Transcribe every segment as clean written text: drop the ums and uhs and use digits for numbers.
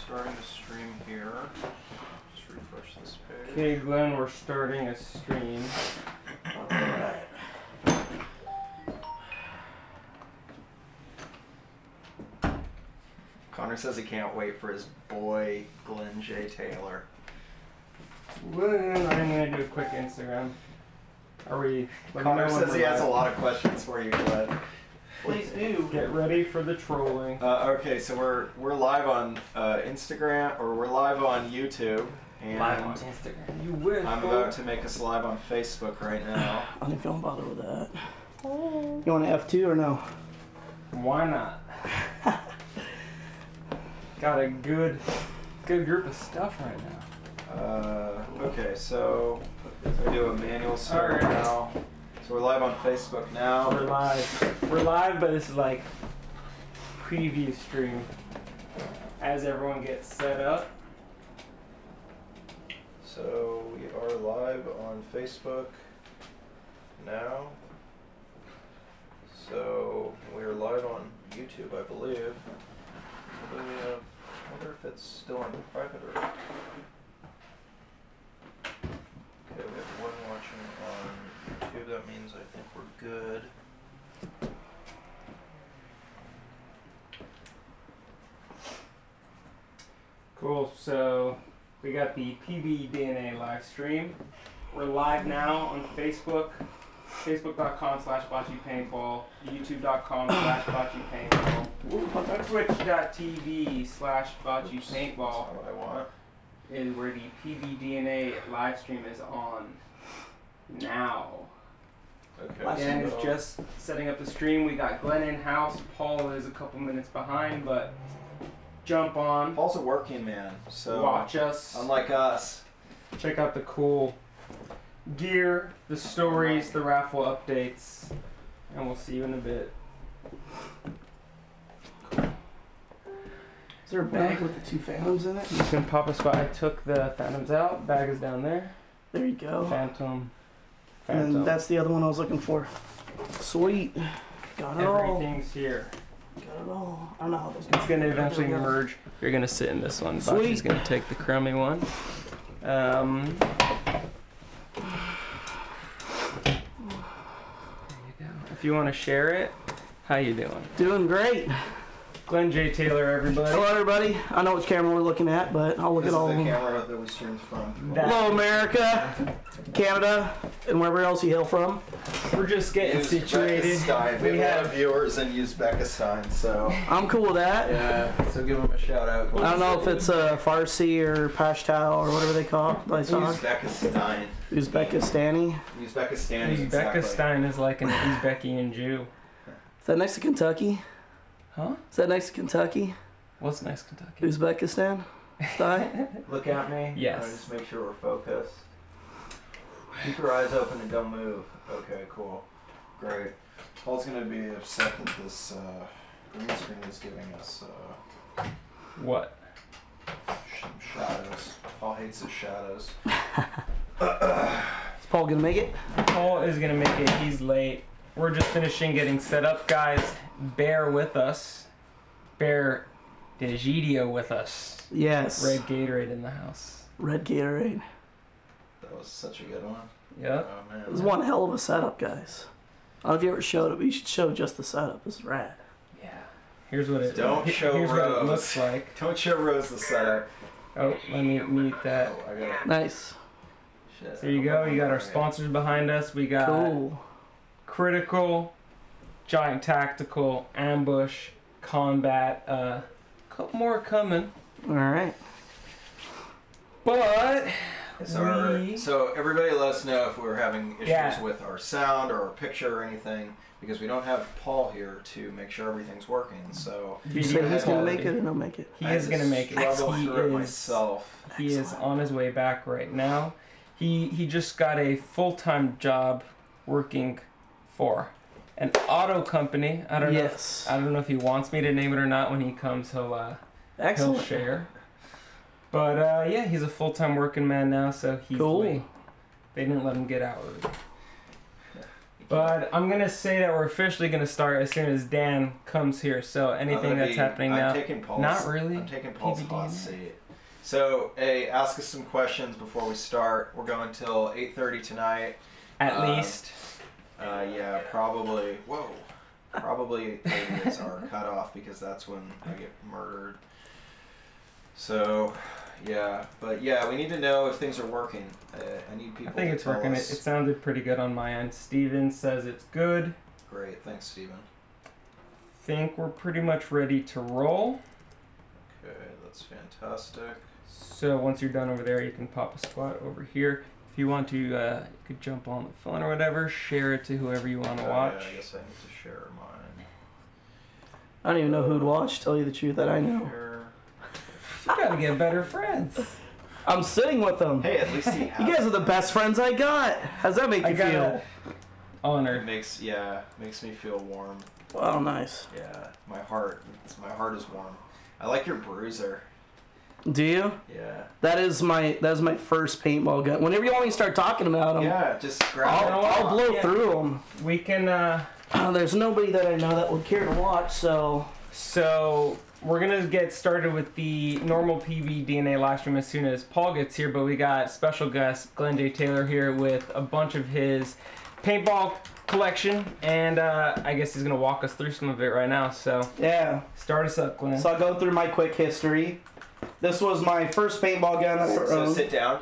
starting the stream here. Just refresh this page. Okay, Glenn, we're starting a stream. Alright. Connor says he can't wait for his boy, Glen J. Taylor. Glenn, I'm gonna do a quick Instagram. Are we? Connor says he has a lot of questions for you, Glenn. Please do. Get ready for the trolling. Okay, so we're live on Instagram, or we're live on YouTube. And Live on Instagram. You wish. I'm about to make us live on Facebook right now. I don't even bother with that. You want an F2 or no? Why not? Got a good group of stuff right now. Okay, so I do a manual start now. So we're live on Facebook now. We're live. We're live, but this is like preview stream as everyone gets set up. So we are live on Facebook now. So we are live on YouTube, I believe. So we have, I wonder if it's still on private or. Okay, we have one watching on YouTube. That means I think we're good. Cool. So we got the PBDnA live stream. We're live now on Facebook. Facebook.com/BacciPaintball, YouTube.com/BacciPaintball, Twitch.tv/BacciPaintball What I want. is where the PBDnA live stream is on now. Okay. Dan is just setting up the stream. We got Glen in house. Paul is a couple minutes behind, but jump on. Paul's a working man, so Watch us. unlike us. Check out the cool gear, the stories, the raffle updates, and we'll see you in a bit. Is there a bag with the two phantoms in it? You can pop a spot. I took the phantoms out. Bag is down there. There you go. Phantom. And then that's the other one I was looking for. Sweet. Got it all. Everything's here. Got it all. I don't know how this It's gonna eventually merge. You're gonna sit in this one. Sweet. Bacci's gonna take the crummy one. There you go. If you want to share it, how you doing? Doing great. Glen J. Taylor, everybody. Hello, everybody. I know which camera we're looking at, but I'll look This at all is of the them. camera that we streamed from. Hello, America, Canada, and wherever else you hail from. We're just getting situated. Uzbekistan. We have a lot of viewers in Uzbekistan, so I'm cool with that. yeah. So give them a shout out. I don't know if it's Farsi or Pashto or whatever they call it. Uzbekistan. Uzbekistani. Uzbekistani. Exactly. Uzbekistan is like an Uzbekian Jew. Is that next to Kentucky? Huh? Is that next to Kentucky? What's next, Kentucky? Uzbekistan? Stein? Look at me. Yes. Just make sure we're focused. Keep your eyes open and don't move. Okay, cool. Great. Paul's gonna be upset that this green screen is giving us What? some shadows. Paul hates his shadows. Is Paul gonna make it? Paul is gonna make it. He's late. We're just finishing getting set up, guys. Bear with us. Bear Degidio with us. Yes. Red Gatorade in the house. Red Gatorade. That was such a good one. Yep. Oh man. This is one hell of a setup, guys. I don't know if you ever showed it, but you should show just the setup. This is rad. Yeah. Here's what it. Don't show Here's what it Rose. looks like. Don't show Rose the setup. Oh, let me mute that. Oh, I got it. Nice. Shit. There you go. You got our sponsors behind us. We got Cool. Critical, Giant Tactical, Ambush, Combat. Couple more coming. All right. But So everybody let us know if we're having issues with our sound or our picture or anything, because we don't have Paul here to make sure everything's working. So You say he's gonna make it or no make it? He is gonna make it. Struggle He through it is. myself. He is on his way back right now. He just got a full-time job working for an auto company. I don't know. Yes. I don't know if he wants me to name it or not. When he comes, he'll Excellent. share. But yeah, he's a full-time working man now, so he's Cool. late. They didn't let him get out early. But I'm gonna say that we're officially gonna start as soon as Dan comes here. So anything that's happening now. I'm taking Paul's. Not really. I'm taking Paul's PBDnA. hot seat. So, hey, ask us some questions before we start. We're going till 8:30 tonight. At least. Yeah, probably. Whoa. Probably 8:30 is our cutoff because that's when I get murdered. So, yeah. But yeah, we need to know if things are working. I need people. I think it's working. It sounded pretty good on my end. Steven says it's good. Great, thanks, Steven. Think we're pretty much ready to roll. Okay, that's fantastic. So once you're done over there, you can pop a spot over here. If you want to, you could jump on the phone or whatever. Share it to whoever you want to watch. Yeah, I guess I need to share mine. I don't even know who'd watch, tell you the truth, that I know. Share. You gotta get better friends. I'm sitting with them. Hey, at least he has. You guys are the best friends I got. How's that make you feel? It Honored. makes me feel warm. Wow, nice. Yeah, my heart is warm. I like your bruiser. Do you? Yeah. That is my first paintball gun. Whenever you want me to start talking about them, Yeah, just grab it. I'll blow through them. We can. There's nobody that I know that would care to watch, so. So we're gonna get started with the normal PBDnA live stream as soon as Paul gets here. But we got special guest Glen J. Taylor here with a bunch of his paintball collection, and I guess he's gonna walk us through some of it right now. So Yeah. start us up, Glen. So I'll go through my quick history. This was my first paintball gun I ever So owned. sit down.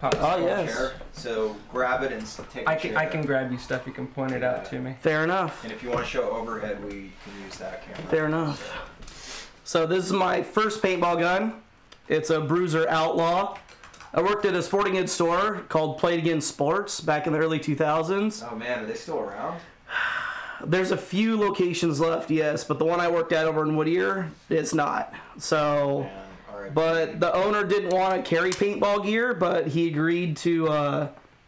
Pop Oh, a yes. Chair. So grab it and take a chair. I can grab you stuff. You can point it out to me. Fair enough. And if you want to show overhead, we can use that camera. Fair enough. So this is my first paintball gun. It's a Bruiser Outlaw. I worked at a sporting goods store called Play It Again Sports back in the early 2000s. Oh man, are they still around? There's a few locations left, yes, but the one I worked at over in Whittier, it's not. So, Man, all right. but the owner didn't want to carry paintball gear, but he agreed to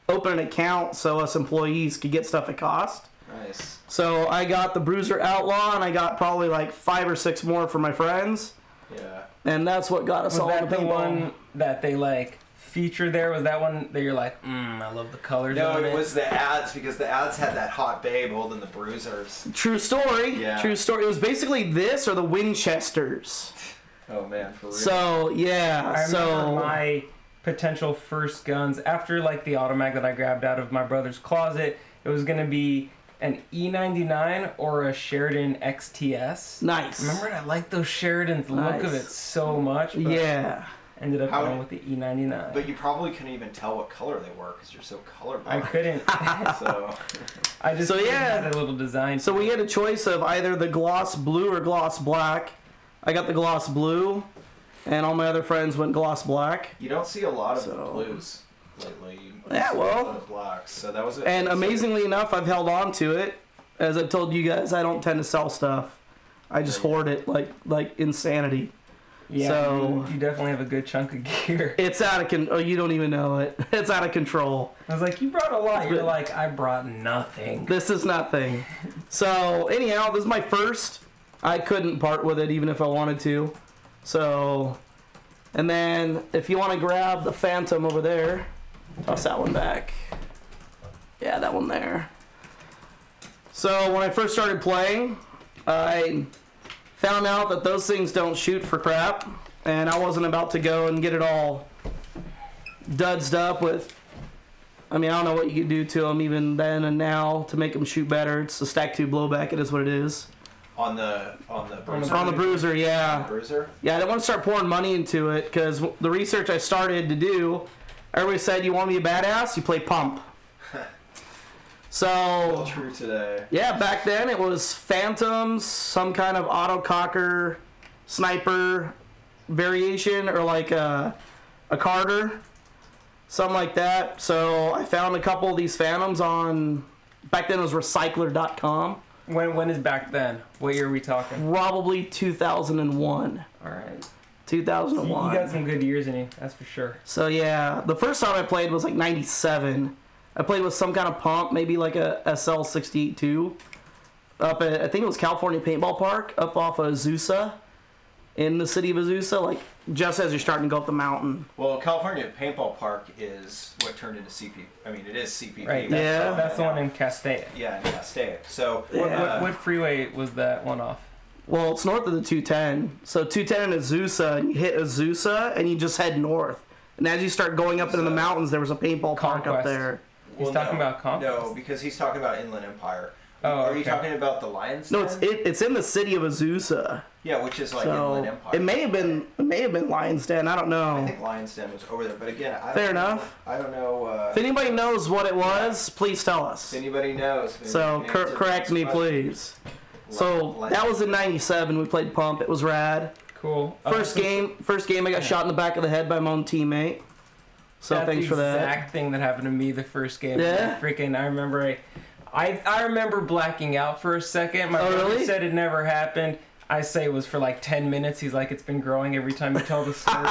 open an account so us employees could get stuff at cost. Nice. So I got the Bruiser Outlaw, and I got probably like 5 or 6 more for my friends, Yeah. and that's what got us Was all that into the paintball. one that they like featured there? Was that one that you're like, I love the colors No, on it was the ads because the ads had that hot babe holding the bruisers. True story. Yeah. True story. It was basically this or the Winchesters. Oh man, for real. So yeah. I so remember my potential first guns after like the Automag that I grabbed out of my brother's closet. It was gonna be an E99 or a Sheridan XTS. nice. Remember, I liked those Sheridans. The look of Nice. it so much. But Yeah. ended up How- going with the E99. But you probably couldn't even tell what color they were because you're so colorblind. I couldn't. So I just So, yeah. had a little design. So we had a choice of either the gloss blue or gloss black. I got the gloss blue, and all my other friends went gloss black. you don't see a lot of So- the blues lately. You Yeah, see well. a lot of blacks. So that was it. And amazingly enough, I've held on to it. As I've told you guys, I don't tend to sell stuff. I just hoard it like insanity. Yeah, So- you definitely have a good chunk of gear. It's out of control. Oh, you don't even know it. It's out of control. I was like, you brought a lot. You're like, I brought nothing. This is nothing. So anyhow, this is my first. I couldn't part with it even if I wanted to. So, and then if you want to grab the Phantom over there, toss that one back. Yeah, that one there. So when I first started playing, I found out that those things don't shoot for crap, and I wasn't about to go and get it all dudsed up with. I mean, I don't know what you could do to them even then and now to make them shoot better. It's a stack 2 blowback. It is what it is. on the bruiser. On the Bruiser, yeah. Bruiser. Yeah, I didn't want to start pouring money into it because the research I started to do, everybody said, you want to be a badass? You play pump. Still So, true today. yeah, back then it was Phantoms, some kind of autococker sniper variation, or like a Carter, something like that. So I found a couple of these Phantoms on, back then it was recycler.com. When is back then? What year are we talking? Probably 2001. All right. 2001. You got some good years in you, that's for sure. So yeah, the first time I played was like 97. I played with some kind of pump, maybe like a SL68-2, up at, I think it was California Paintball Park, up off of Azusa. in the city of Azusa, like just as you're starting to go up the mountain. Well, California Paintball Park is what turned into CP. I mean, it is CPP. Right. Yeah. That's the one in Castaic. Yeah, in Castaic. So, What freeway was that one off? Well, it's north of the 210. So 210 in Azusa, and you hit Azusa, and you just head north. And as you start going up into the mountains, there was a paintball park up Conquest. there. He's talking about Conquest. No, because he's talking about Inland Empire. Oh, Are you okay. talking about the Lions? No, Den? it's in the city of Azusa. Yeah, which is like So Inland Empire. it may have been Lion's Den. I don't know. I think Lions Den was over there, but again, I don't Fair know, enough. I don't know. If anybody knows what it was, please tell us. If anybody knows. maybe So you can answer correct this me, question. please. So Lions that was in Den. '97. We played Pump. It was rad. Cool. First game, I got shot in the back of the head by my own teammate. So That's thanks for the that. exact thing that happened to me the first game. Yeah? Freaking, I remember. I remember blacking out for a second. My brother really? said it never happened. I say it was for like 10 minutes. He's like, it's been growing every time you tell the story.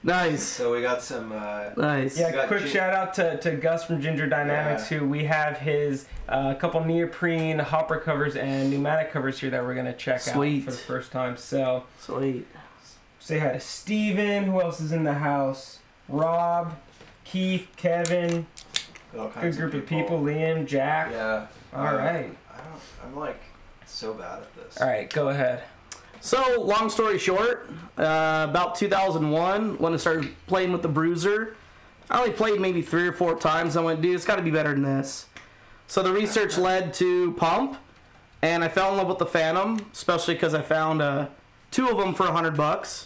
Nice. So we got some. Nice. Yeah, got quick shout out to Gus from Ginger Dynamics, Yeah. who we have his couple neoprene hopper covers and pneumatic covers here that we're gonna check Sweet. out for the first time. So Sweet. say hi to Steven. Who else is in the house? Rob, Keith, Kevin, all good kinds group of people. Liam, Jack. Yeah. All right. I'm like so bad at this. All right, go ahead. So, long story short, about 2001, when I started playing with the Bruiser, I only played maybe 3 or 4 times. I went, dude, it's got to be better than this. So the research led to Pump, and I fell in love with the Phantom, especially because I found 2 of them for $100.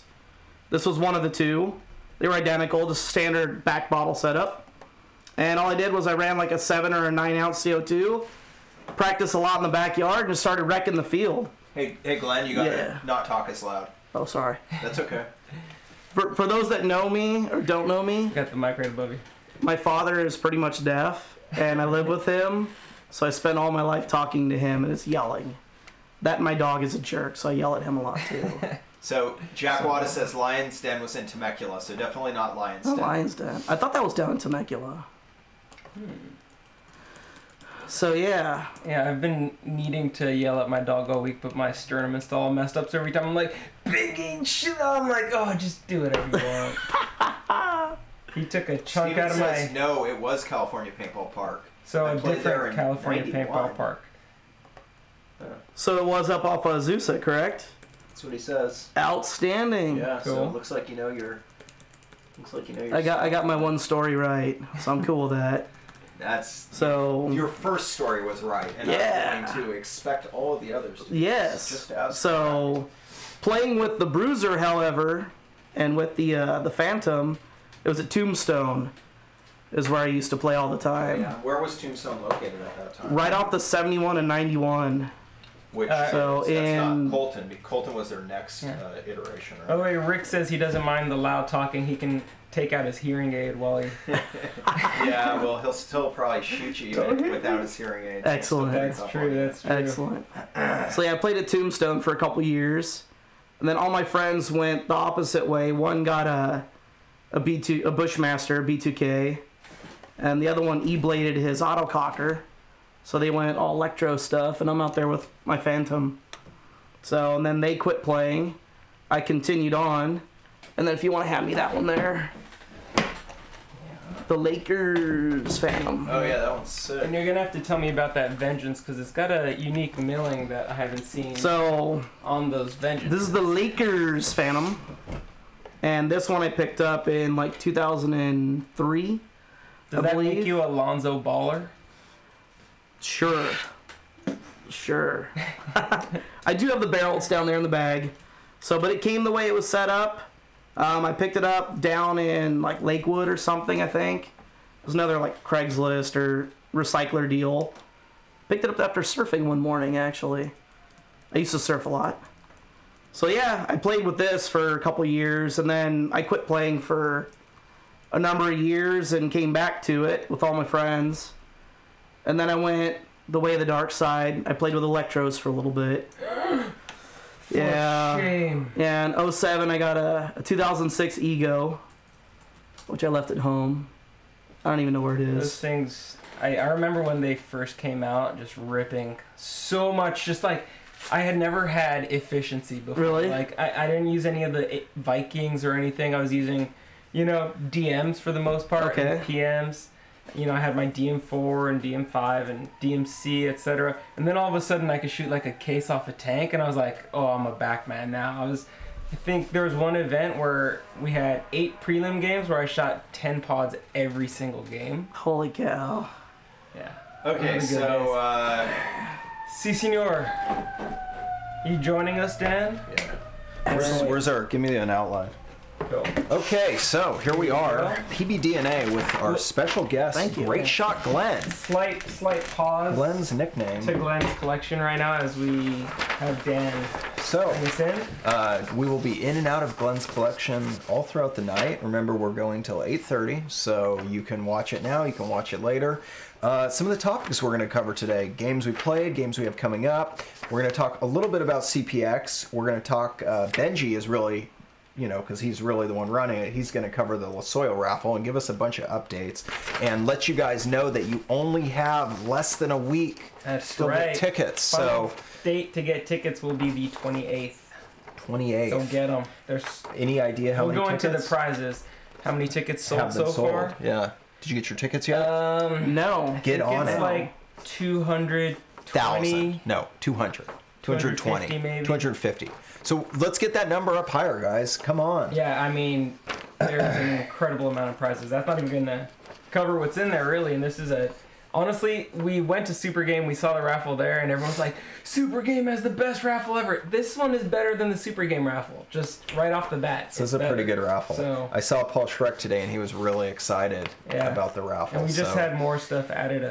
This was one of the 2. They were identical, just standard back bottle setup. And all I did was I ran like a 7 or a 9 ounce CO2, practiced a lot in the backyard, and just started wrecking the field. Hey, Glenn, you gotta Yeah. not talk as loud. Oh, sorry. That's okay. For those that know me or don't know me, Got the mic right above you. my father is pretty much deaf, and I live with him, so I spend all my life talking to him, and it's yelling. That and my dog is a jerk, so I yell at him a lot too. So Jack Wada says Lions Den was in Temecula, so definitely not Lions Oh, Den. Lions Den. I thought that was down in Temecula. So yeah. Yeah, I've been needing to yell at my dog all week, but my sternum is all messed up. So every time I'm like, "Biggie, shit!" I'm like, "Oh, just do whatever you want." He took a chunk Steven out of says, my. no, it was California Paintball Park. So I a played there different in California 91. paintball park. So it was up off of Azusa, correct? That's what he says. Outstanding. Yeah, so Cool. it looks like you know your. Looks like you know your. I got my one story right, so I'm cool with that. That's. So Your first story was right, and Yeah. I'm going to expect all of the others to be yes. just as So playing with the Bruiser, however, and with the Phantom, it was at Tombstone, is where I used to play all the time. Yeah. Where was Tombstone located at that time? Right off the 71 and 91. Which So that's in- not Colton. Colton was their next iteration, By the right? way, Rick says he doesn't mind the loud talking. He can take out his hearing aid while he. Yeah, well, he'll still probably shoot you even without his hearing aids. Excellent. That's true. That's true. Excellent. So yeah, I played at Tombstone for a couple years, and then all my friends went the opposite way. One got a Bushmaster, a B2K, and the other one E-bladed his autococker. So they went all electro stuff, and I'm out there with my Phantom. So, and then they quit playing. I continued on, and then if you want to hand me that one there, the Lakers Phantom. Oh yeah, that one's sick. And you're gonna have to tell me about that Vengeance because it's got a unique milling that I haven't seen So on those Vengeance. this is the Lakers Phantom, and this one I picked up in like 2003. Does I that believe. make you a Lonzo baller? Sure. I do have the barrels down there in the bag. So, but it came the way it was set up. I picked it up down in like Lakewood or something, I think. It was another like Craigslist or recycler deal. Picked it up after surfing one morning, actually. I used to surf a lot. So yeah, I played with this for a couple years, and then I quit playing for a number of years and came back to it with all my friends. And then I went the way of the dark side. I played with electros for a little bit. Yeah. Shame. Yeah, in 07 I got a 2006 Ego, which I left at home. I don't even know where it Those is. things, I remember when they first came out, just ripping so much, just like I had never had efficiency before. Really? Like, I didn't use any of the Vikings or anything. I was using, you know, DMs for the most part. Okay. And PMs. You know, I had my DM4 and DM5 and DMC, etc. And then all of a sudden I could shoot like a case off a tank, and I was like, oh, I'm a backman now. I think there was one event where we had 8 prelim games where I shot 10 pods every single game. Holy cow. Yeah. Okay, so Si, senor. You joining us, Dan? yeah. Where's our? Give me an outline. Cool. Okay, so here we are, PBDnA with our special guest, Thank you. Great Shot Glen. Slight pause. Glen's nickname. To Glen's collection right now as we have Dan So, bring us in. we will be in and out of Glen's collection all throughout the night. Remember, we're going till 8:30, so you can watch it now, you can watch it later. Some of the topics we're going to cover today: games we played, games we have coming up. We're going to talk a little bit about CPX. We're going to talk, Benji is really, you know, because he's really the one running it. He's going to cover the Losoil raffle and give us a bunch of updates and let you guys know that you only have less than a week That's to right. get tickets. Final So date to get tickets will be the 28th. 28. So get them. There's. Any idea how We'll many go into tickets the prizes. How many tickets sold have been so sold? far? Yeah. Did you get your tickets yet? No. Get on it's it. like 220. 1,000. No, 200. 220. 250 maybe. 250. So let's get that number up higher, guys. Come on. Yeah, I mean, there's an incredible amount of prizes. That's not even going to cover what's in there, really. And this is a... Honestly, we went to Super Game, we saw the raffle there, and everyone's like, Super Game has the best raffle ever. This one is better than the Super Game raffle, just right off the bat. This is a pretty good raffle. So, I saw Paul Schreck today, and he was really excited about the raffle. and we just so. had more stuff added.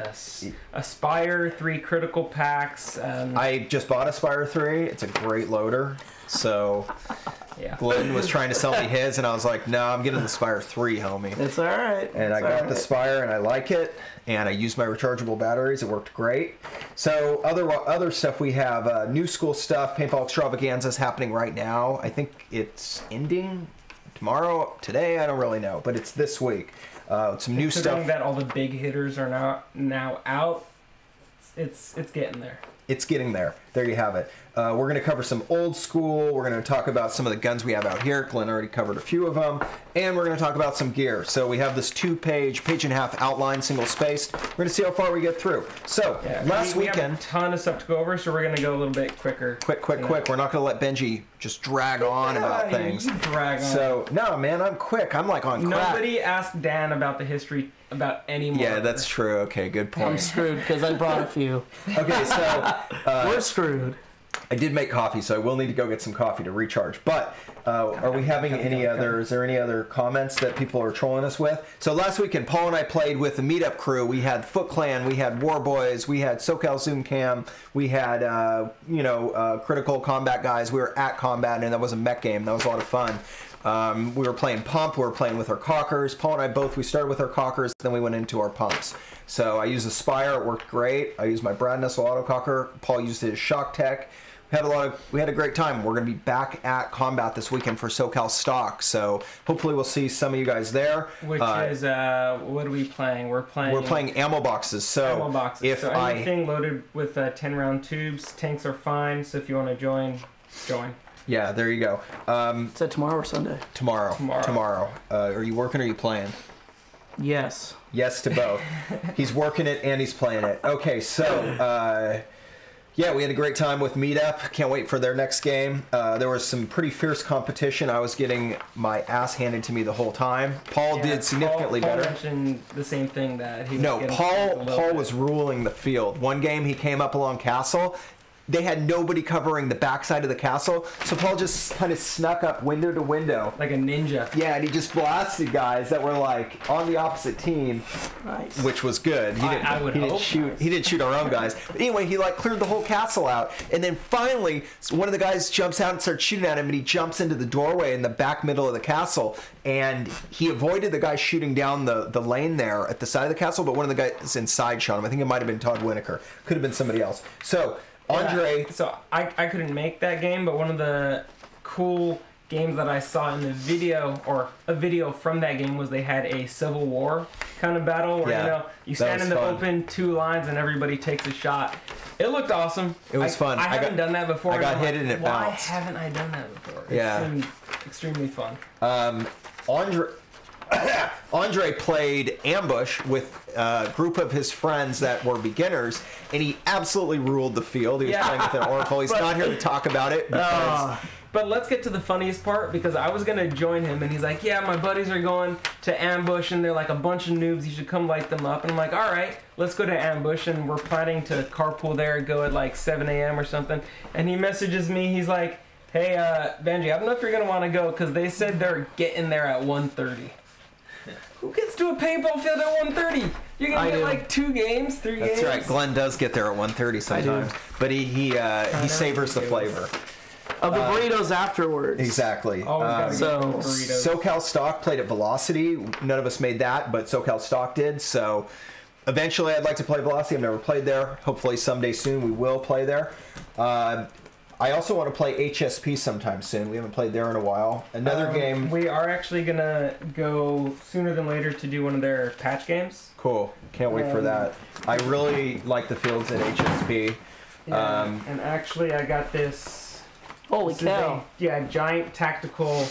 Aspire, 3 critical packs. I just bought Aspire 3. It's a great loader. So yeah. Glen was trying to sell me his, and I was like, no, I'm getting the Spire 3, homie. It's all right. And I got the Spire, and I like it. And I used my rechargeable batteries. It worked great. So other stuff we have, new school stuff. Paintball Extravaganza is happening right now. I think it's ending tomorrow, today. I don't really know, but it's this week. Some new stuff. Considering that all the big hitters are now out, it's getting there. It's getting there. There you have it. We're going to cover some old school. We're going to talk about some of the guns we have out here. Glen already covered a few of them. And we're going to talk about some gear. So we have this page and a half outline, single spaced. We're going to see how far we get through. So last we weekend... have a ton of stuff to go over, so we're going to go a little bit quicker. Quick. We're not going to let Benji just drag on about things. You drag on. So, no, man, I'm quick. I'm like on crack. Nobody asked Dan about the history about any more. Yeah, that's true. Okay, good I'm point. screwed because I brought a few. Okay, so... We're screwed. I did make coffee, so I will need to go get some coffee to recharge. But are we having any other? Is there any other comments that people are trolling us with? So last weekend, Paul and I played with the meetup crew. We had Foot Clan, we had War Boys, we had SoCal Zoom Cam, we had Critical Combat guys. We were at Combat, and that was a mech game. That was a lot of fun. We were playing pump. We were playing with our cockers. Paul and I we started with our cockers, then we went into our pumps. So I used Aspire. It worked great. I used my Brad Nessel autococker. Paul used his Shock Tech. We had a great time. We're going to be back at Combat this weekend for SoCal Stock. So hopefully we'll see some of you guys there. Which is what are we playing? We're playing ammo boxes. So ammo boxes. If anything loaded with 10-round tubes, tanks are fine. So if you want to join. Yeah, there you go. Is that tomorrow or Sunday? Tomorrow. Are you working or are you playing? Yes. Yes to both. He's working it and he's playing it. Okay, so yeah, we had a great time with Meetup. Can't wait for their next game. There was some pretty fierce competition. I was getting my ass handed to me the whole time. Paul did significantly better. Paul mentioned the same thing that he was No, getting Paul was ruling the field. One game he came up along Castle. They had nobody covering the backside of the castle, so Paul just kind of snuck up window to window. Like a ninja. Yeah, and he just blasted guys that were like on the opposite team, Nice. which was good. He didn't shoot our own guys. But anyway, he like cleared the whole castle out, and then finally one of the guys jumps out and starts shooting at him, and he jumps into the doorway in the back middle of the castle, and he avoided the guy shooting down the lane there at the side of the castle, but one of the guys inside shot him. I think it might have been Todd Winokur. Could have been somebody else. So Andre. So I couldn't make that game, but one of the cool games that I saw in the video, or a video from that game, was they had a Civil War kind of battle where Yeah, you know you stand in the fun. open, 2 lines, and everybody takes a shot. It looked awesome. It was fun. I haven't done that before. I got I'm hit like, and it why bounced. haven't I done that before? Yeah. It seemed extremely fun. Andre played Ambush with a group of his friends that were beginners, and he absolutely ruled the field. He was playing with an Oracle. He's not here to talk about it because But let's get to the funniest part, because I was gonna join him and he's like, yeah, my buddies are going to Ambush and they're like a bunch of noobs, you should come light them up. And I'm like, alright, let's go to Ambush, and we're planning to carpool there, go at like 7 a.m. or something. And he messages me, he's like, hey, Benji, I don't know if you're gonna wanna go, because they said they're getting there at 1:30. Who gets to a paintball field at 1:30? You're gonna get like 2 games, 3 games? That's right. Glenn does get there at 1:30 sometimes, but he savors the flavor. Of the burritos afterwards. Exactly. Always gotta get so- burritos. SoCal Stock played at Velocity. None of us made that, but SoCal Stock did. So eventually I'd like to play Velocity. I've never played there. Hopefully someday soon we will play there. I also want to play HSP sometime soon. We haven't played there in a while. Another game. We are actually gonna go sooner than later to do one of their patch games. Cool. Can't wait for that. I really like the fields at HSP. Yeah, and actually I got this. Holy This is cow. a giant tactical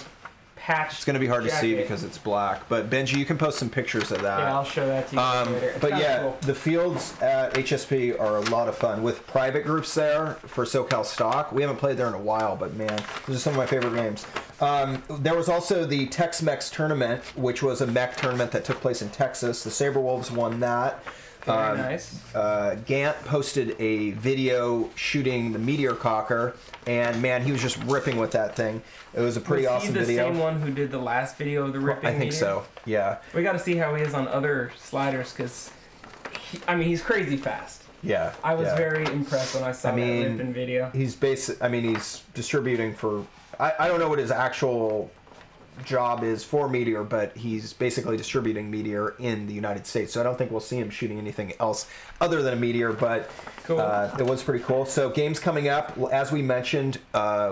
patch. It's going to be hard to see jacket. because it's black. But Benji, you can post some pictures of that. Yeah, I'll show that to you later. It's But kinda yeah, cool. the fields at HSP are a lot of fun with private groups there for SoCal Stock. We haven't played there in a while, but man, those are some of my favorite games. There was also the Tex-Mex tournament, which was a mech tournament that took place in Texas. The Saberwolves won that. Very nice. Gant posted a video shooting the Meteor Cocker, and man, he was just ripping with that thing. It was a pretty Was awesome he the video. same one who did the last video of the ripping? I think meteor? so. Yeah. We got to see how he is on other sliders, because he's crazy fast. Yeah. I was yeah. very impressed when I saw that ripping video. He's he's distributing for. I don't know what his actual job is for Meteor, but he's basically distributing Meteor in the United States. So I don't think we'll see him shooting anything else other than a Meteor, but Cool. It was pretty cool. So games coming up, as we mentioned,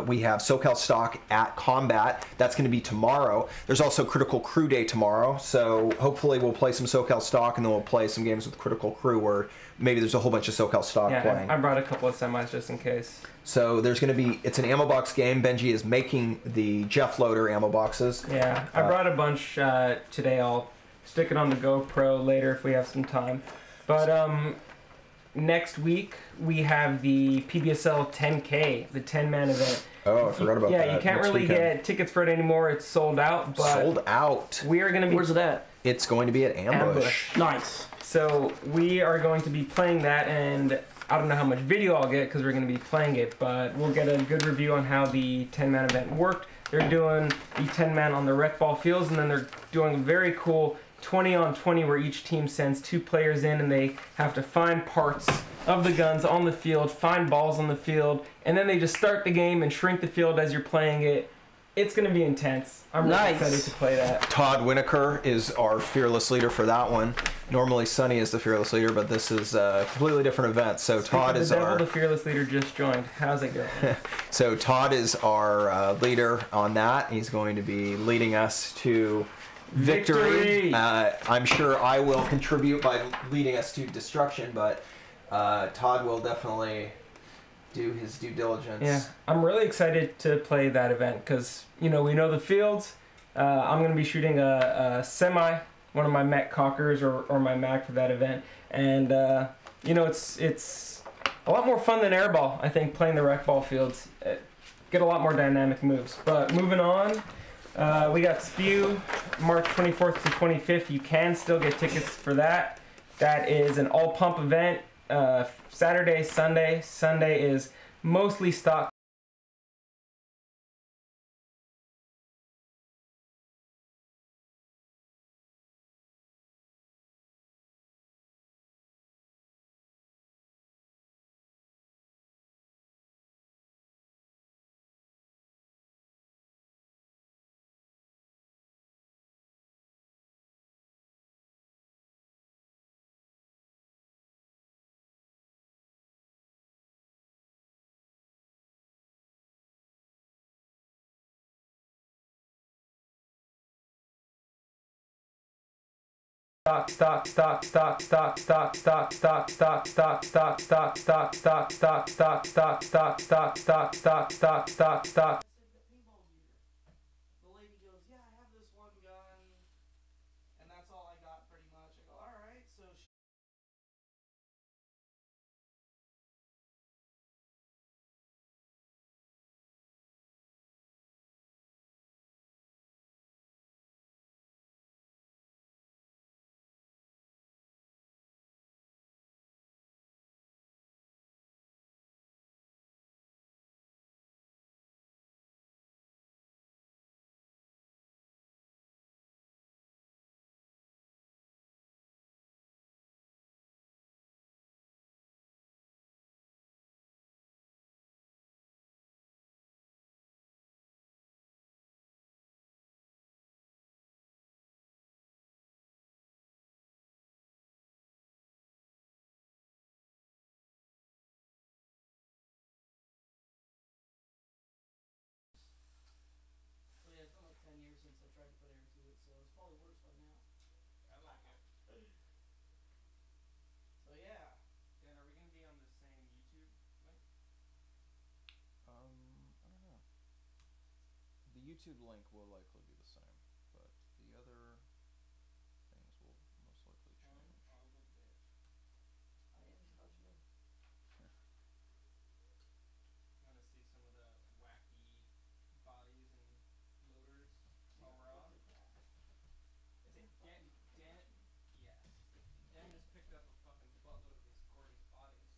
we have SoCal Stock at Combat. That's going to be tomorrow. There's also Critical Crew Day tomorrow, so hopefully we'll play some SoCal Stock, and then we'll play some games with Critical Crew where maybe there's a whole bunch of SoCal Stock playing. I brought a couple of semis just in case. So there's going to be, it's an ammo box game. Benji is making the Jeff Loader ammo boxes. Yeah, I brought a bunch today. I'll stick it on the GoPro later if we have some time. But next week we have the PBSL 10K, the 10-man event. Oh, I forgot about that. Yeah, you can't Next really weekend. get tickets for it anymore. It's sold out. But Sold out. we are going to be... Where's it at? It's going to be at Ambush. Nice. So we are going to be playing that, and I don't know how much video I'll get because we're going to be playing it, but we'll get a good review on how the 10-man event worked. They're doing the 10-man on the rec ball fields, and then they're doing a very cool 20-on-20 where each team sends 2 players in, and they have to find parts of the guns on the field, find balls on the field, and then they just start the game and shrink the field as you're playing it. It's going to be intense. I'm really excited to play that. Todd Winokur is our fearless leader for that one. Normally Sonny is the fearless leader, but this is a completely different event. So Todd is our... The fearless leader just joined. How's it going? So Todd is our leader on that. He's going to be leading us to victory. I'm sure I will contribute by leading us to destruction, but Todd will definitely do his due diligence. Yeah, I'm really excited to play that event because, we know the fields. I'm going to be shooting a semi, one of my mech cockers or my Mac for that event. And, it's a lot more fun than airball, I think, playing the rec ball fields. Get a lot more dynamic moves. But moving on, we got Spew, March 24th to 25th. You can still get tickets for that. That is an all-pump event. Saturday, Sunday. Sunday is mostly stock The lady goes, yeah, I have this one gun, and that's all I got pretty much. I go, all right, so. So yeah, it's been like 10 years since I tried to put air to it, so it's probably works by now. I like it. So yeah. Dan, are we gonna be on the same YouTube link? I don't know. The YouTube link will likely be the same, but the other things will most likely change. All the bit. I am touching. Want to see some of the wacky bodies and motors while we're off? Is it Dan? Yes. Dan just picked up a fucking buttload of these gorgeous bodies.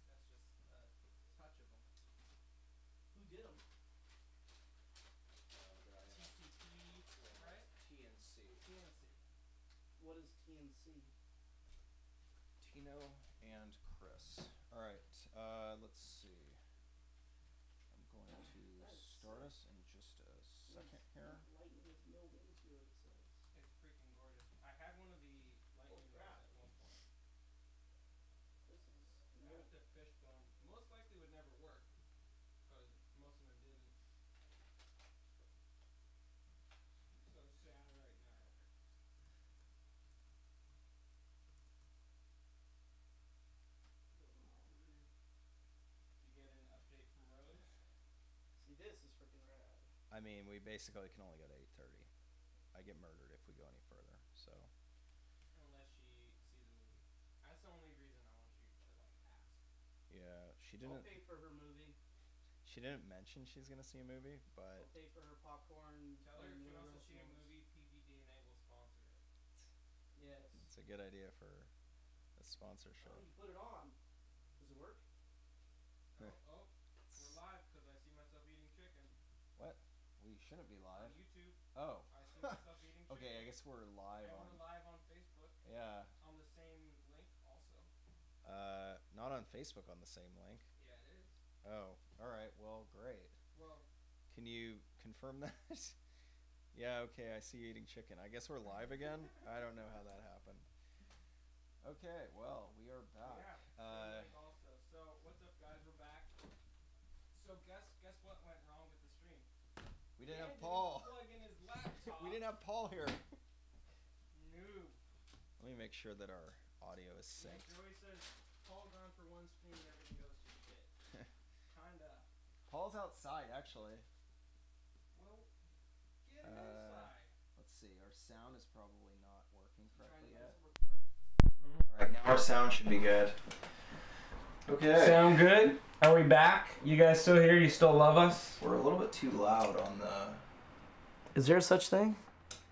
That's just a touch of them. Who did them? TCT, right? TNC. TNC. What is TNC? Tino and Chris. All right. Let's see. I'm going to start us in just a second here. Lightning is milled into it, it says. It's freaking gorgeous. I had one of the lightning rods at one point. This is. I have the fishbone. Most likely would never work because most of them didn't. So sad right now. Did you get an update from Rose? See, this is freaking rad. I mean, we basically can only go to 8:30. I get murdered if we go any further. So. Unless she sees a movie. That's the only reason I want you to like ask. Yeah, she I'll didn't. pay for her movie. She didn't mention she's gonna see a movie, but. I'll pay for her popcorn. Tell her if and she wants to noodles see a and- movie, PBDnA will sponsor it. Yes. It's a good idea for a sponsorship. Oh, you put it on. Does it work? Oh, we're live because I see myself eating chicken What? We shouldn't be on live. YouTube. Oh. I see myself eating chicken. Okay, I guess we're live And on. we're live on Facebook Yeah. on the same link also. Not on Facebook on the same link. Yeah, it is. Oh, all right. Well, great. Well, Can you confirm that? Yeah. Okay. I see you eating chicken. I guess we're live again. I don't know how that happened. Okay. Well, we are back. yeah. Same link also. So what's up, guys? We're back. So guess what went wrong with the stream? We didn't Dan have Paul. Plug in his laptop. We didn't have Paul here. No. Let me make sure that our audio is Yeah, synced. Joey says Paul gone for one stream and everything goes to shit. Kinda. Paul's outside, actually. Well, get him inside. Let's see. Our sound is probably not working correctly Trying to yet. All right, now our sound should be good. Okay. Sound good? Are we back? You guys still here? You still love us? We're a little bit too loud on the. Is there such thing?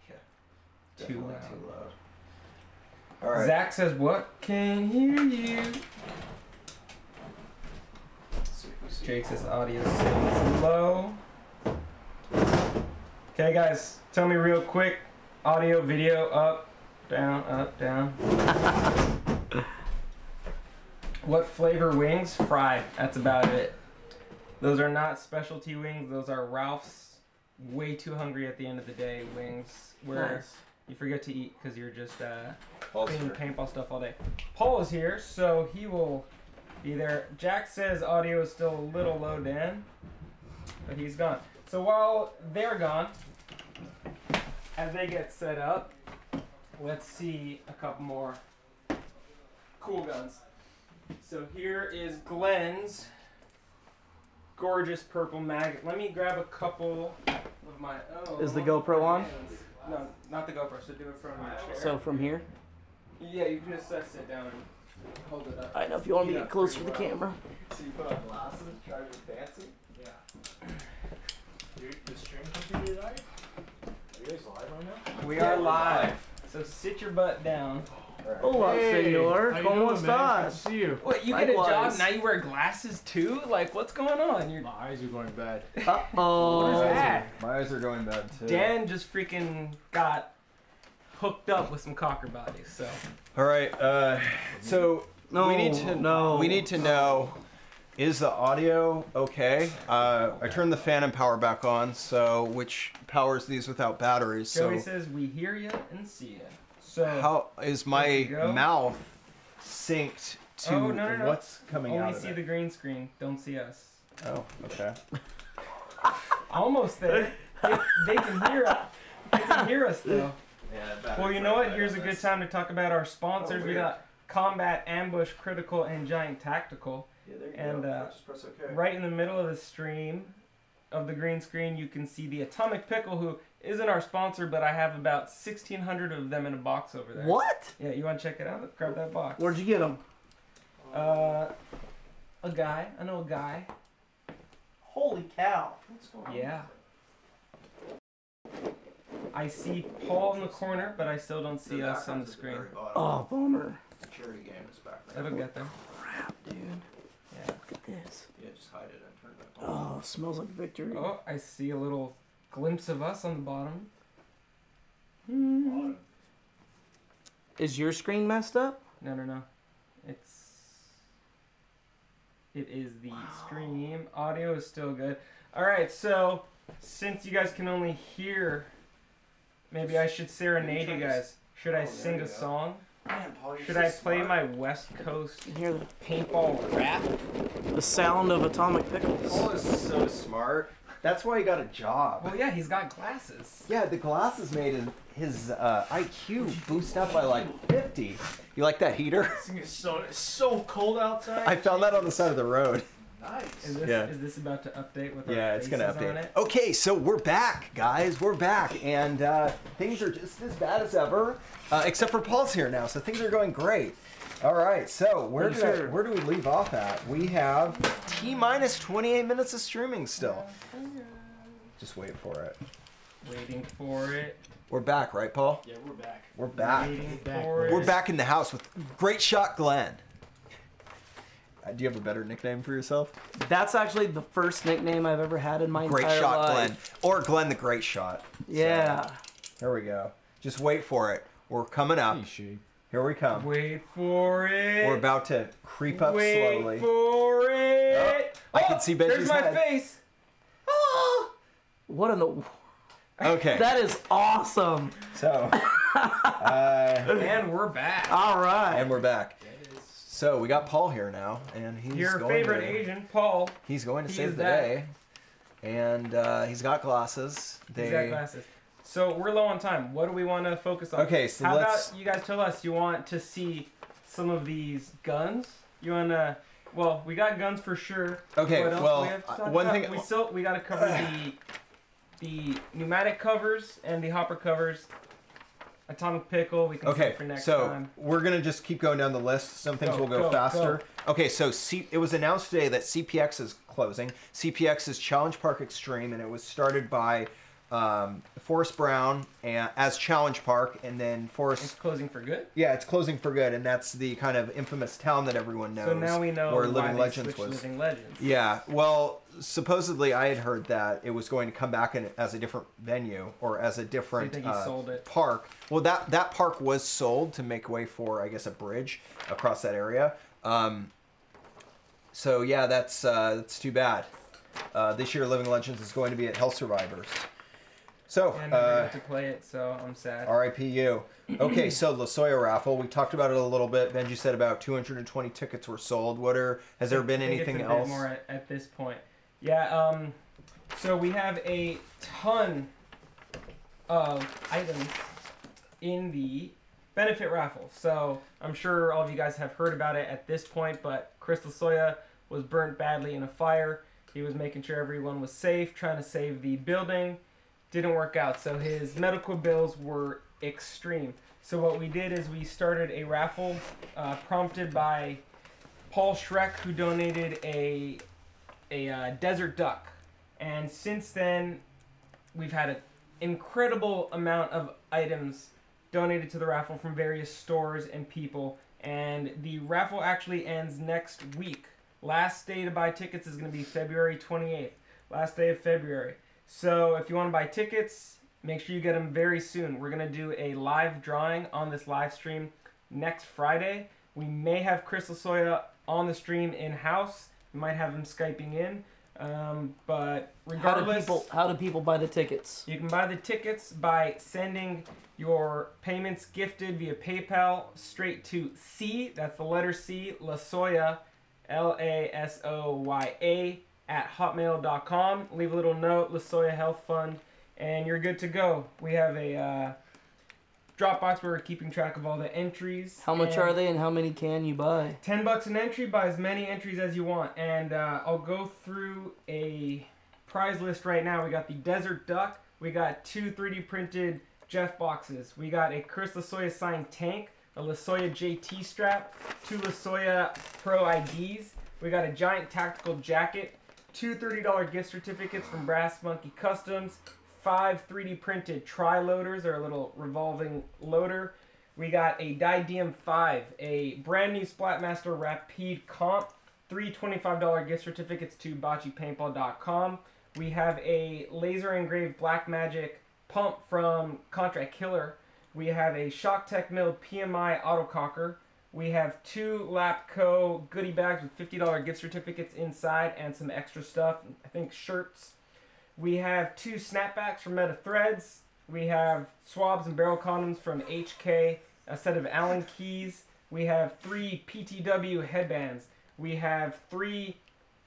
Yeah. Too Definitely loud. too loud. All right. Zach says what? Can't hear you. Let's see if we see. Jake says audio settings low. Okay, guys, tell me real quick. Audio, video, up, down. What flavor wings? Fried. That's about it. Those are not specialty wings. Those are Ralph's way too hungry at the end of the day wings. Where Nice. you forget to eat because you're just Paul's cleaning here. paintball stuff all day. Paul is here, so he will be there. Jack says audio is still a little low, Dan, but he's gone. So while they're gone, as they get set up, let's see a couple more cool guns. So here is Glen's gorgeous purple mag. Let me grab a couple of my own. Is the GoPro on? No, not the GoPro. So do it from your chair. So from here? Yeah, you can just sit down and hold it up. I know if you want me to Yeah, get closer to pretty the well. camera. So you put on glasses, try to be fancy? Yeah. The stream computer died? Are you guys live right now? We are live. So sit your butt down. Hola, senor. How you ¿Cómo doing, man? Good to estás? see you. What, you get a job, Likewise. now you wear glasses too? Like, what's going on? My eyes are going bad. Uh-oh. What is that? My eyes are going bad too. Dan just freaking got hooked up with some cocker bodies, so. All right. So No, we need to no. We need to know, is the audio okay? I turned the fan and power back on, so which powers these without batteries. So Joey says, we hear you and see you. So, how is There my you go. mouth synced to Oh, no, no, no. what's coming out only of see it? the green screen, don't see us. Oh, okay. Almost there. They can hear us. They can hear us though. Yeah. Well, you know what? Here's a good time to talk about our sponsors. Oh, We weird. got Combat, Ambush, Critical, and Giant Tactical. Yeah, there you And, go. Just press OK. Right in the middle of the stream, of the green screen, you can see the Atomic Pickle, who isn't our sponsor, but I have about 1,600 of them in a box over there. What? Yeah, you want to check it out? Grab that box. Where'd you get them? A guy. I know a guy. Holy cow. What's going on? Yeah. I see Paul in the corner, but I still don't see us on the screen. Oh, bummer. Charity game is back there. That'll get there. Crap, dude. Yeah. Look at this. Yeah, just hide it and turn it back on. Oh, smells like victory. Oh, I see a little glimpse of us on the bottom. Hmm. Is your screen messed up? No, no, no. It is the stream. Audio is still good. All right, so since you guys can only hear, maybe I should serenade you guys. Should I sing a song? Man, Paul, you're Should so I play smart. my West Coast You hear the, paintball rap? the sound of atomic pickles. Paul is so smart. That's why he got a job. Well, yeah, he's got glasses. Yeah, the glasses made his IQ boost up by like 50. You like that heater? It's so cold outside. I found that on the side of the road. Nice. Is this about to update with our Yeah, it's gonna faces on update. it? Okay, so we're back, guys. We're back, and things are just as bad as ever, except for Paul's here now, so things are going great. All right, so where do we leave off at? We have T-minus 28 minutes of streaming still. Just wait for it. Waiting for it. We're back, right, Paul? Yeah, we're back. We're back. Waiting Back. for it. We're back in the house with Great Shot Glen. Do you have a better nickname for yourself? That's actually the first nickname I've ever had in my Great entire Shot life. Glen. Or Glen the Great Shot. Yeah. Here we go. Just wait for it. We're coming up. Here we come. Wait for it. We're about to creep up Wait slowly. for it. I can see Benji's There's my head. face. What in the... Okay. That is awesome. So, And we're back. All right. and we're back. So we got Paul here now, and he's Your going favorite to, agent, Paul. He's going to He save is the back. day, and he's got glasses. He's got glasses. So we're low on time. What do we want to focus on? Okay, so how let's- about you guys tell us? You want to see some of these guns? You want to? Well, we got guns for sure. Okay, What else well, do we have to talk one about? thing- we got to cover the pneumatic covers and the hopper covers. Atomic Pickle. We can Okay, save for next so time. we're gonna just keep going down the list. Some things Go, will go go, faster. Okay, so it was announced today that CPX is closing. CPX is Challenge Park Extreme, and it was started by Forrest Brown as Challenge Park, and then It's Forrest. closing for good. Yeah, it's closing for good, and that's the kind of infamous town that everyone knows. So now we know where why Living they Legends switched was. Living Legends. Yeah, well, supposedly I had heard that it was going to come back as a different venue or as a different think he sold it? park. Well, that park was sold to make way for, I guess, a bridge across that area. So yeah, that's too bad. This year, Living Legends is going to be at Hell Survivors. So, And I never got to play it, so I'm sad. R.I.P. you. Okay, so La Soya raffle. We talked about it a little bit. Benji said about 220 tickets were sold. Has there been I think anything it's a else? bit more at this point. Yeah. So we have a ton of items in the benefit raffle. So I'm sure all of you guys have heard about it at this point, but Chris Lasoya was burnt badly in a fire. He was making sure everyone was safe, trying to save the building. Didn't work out, so his medical bills were extreme. So what we did is we started a raffle prompted by Paul Schreck, who donated a desert duck. And since then, we've had an incredible amount of items donated to the raffle from various stores and people. And the raffle actually ends next week. Last day to buy tickets is going to be February 28th. Last day of February. So if you want to buy tickets, make sure you get them very soon. We're going to do a live drawing on this live stream next Friday. We may have Chris Lasoya on the stream in-house. We might have him Skyping in. But regardless... How do people buy the tickets? You can buy the tickets by sending your payments gifted via PayPal straight to C, that's the letter C, Lasoya, Lasoya, @hotmail.com. Leave a little note, Lasoya Health Fund, and you're good to go. We have a Dropbox where we're keeping track of all the entries. How much are they and how many can you buy? $10 an entry, buy as many entries as you want. And I'll go through a prize list right now. We got the Desert Duck. We got 2 3D printed Jeff boxes. We got a Chris Lasoya signed tank, a Lasoya JT strap, 2 Lasoya Pro IDs. We got a giant tactical jacket, 2 $30 gift certificates from Brass Monkey Customs, 5 3D printed tri-loaders, or a little revolving loader. We got a Didium 5, a brand new Splatmaster Rapide Comp, 3 $25 gift certificates to BacciPaintball.com. We have a laser engraved Blackmagic pump from Contract Killer. We have a ShockTech milled PMI autococker. We have 2 Lapco goodie bags with $50 gift certificates inside and some extra stuff, I think shirts. We have 2 snapbacks from Meta Threads. We have swabs and barrel condoms from HK, a set of Allen keys. We have 3 PTW headbands. We have 3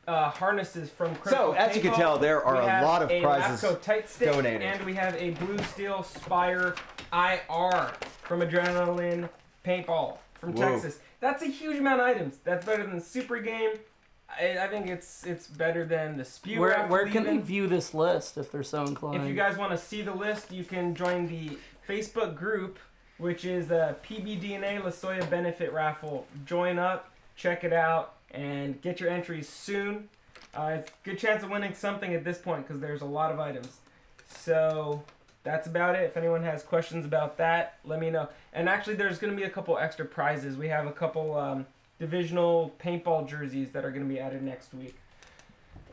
harnesses from Critical So, as you can Paintball. tell, there are We a have lot of prizes Lapco tight stick, donated. and we have a Blue Steel Spire IR from Adrenaline Paintball from Whoa. Texas. That's a huge amount of items. That's better than the Super Game. I think it's better than the Spew raffle. Where can they even. view this list if they're so inclined? If you guys want to see the list, you can join the Facebook group, which is the PBDnA Lasoya Benefit Raffle. Join up, check it out, and get your entries soon. It's a good chance of winning something at this point because there's a lot of items. So that's about it. If anyone has questions about that, let me know. And actually, there's going to be a couple extra prizes. We have a couple divisional paintball jerseys that are going to be added next week.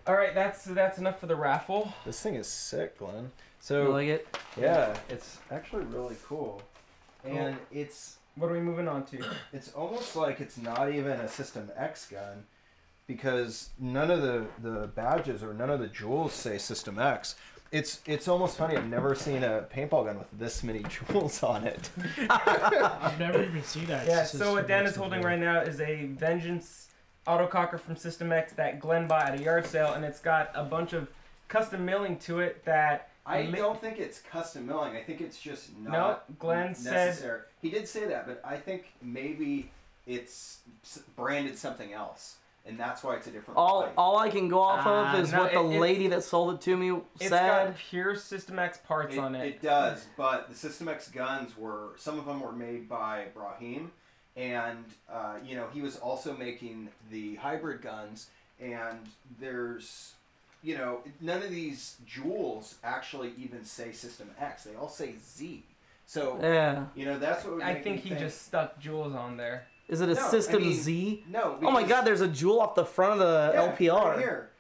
All right, that's enough for the raffle. This thing is sick, Glenn. You So like it? yeah, it's actually really cool, and it's What are we moving on to? it's almost like it's not even a System X gun, because none of the badges or none of the jewels say System X. It's almost funny. I've never seen a paintball gun with this many jewels on it. I've never even seen that. Yeah, It's so just what Dan is amazing. holding right now is a Vengeance autococker from System X that Glen bought at a yard sale, and it's got a bunch of custom milling to it that... I don't think it's custom milling. I think it's just not No, Glenn said- necessary. He did say that, but I think maybe it's branded something else, and that's why it's a different light. All I can go off of is no, what the it's- lady that sold it to me It's said. got pure System X parts on it. It does, but the System X guns were, some of them were made by Brahim, and he was also making the hybrid guns, and there's, none of these jewels actually even say System X. They all say Z. So, Yeah. that's what would I make think me he just stuck jewels on there. Is it a No, I System mean, Z? No. Oh my because- God, there's a jewel off the front of the yeah, LPR. Right here.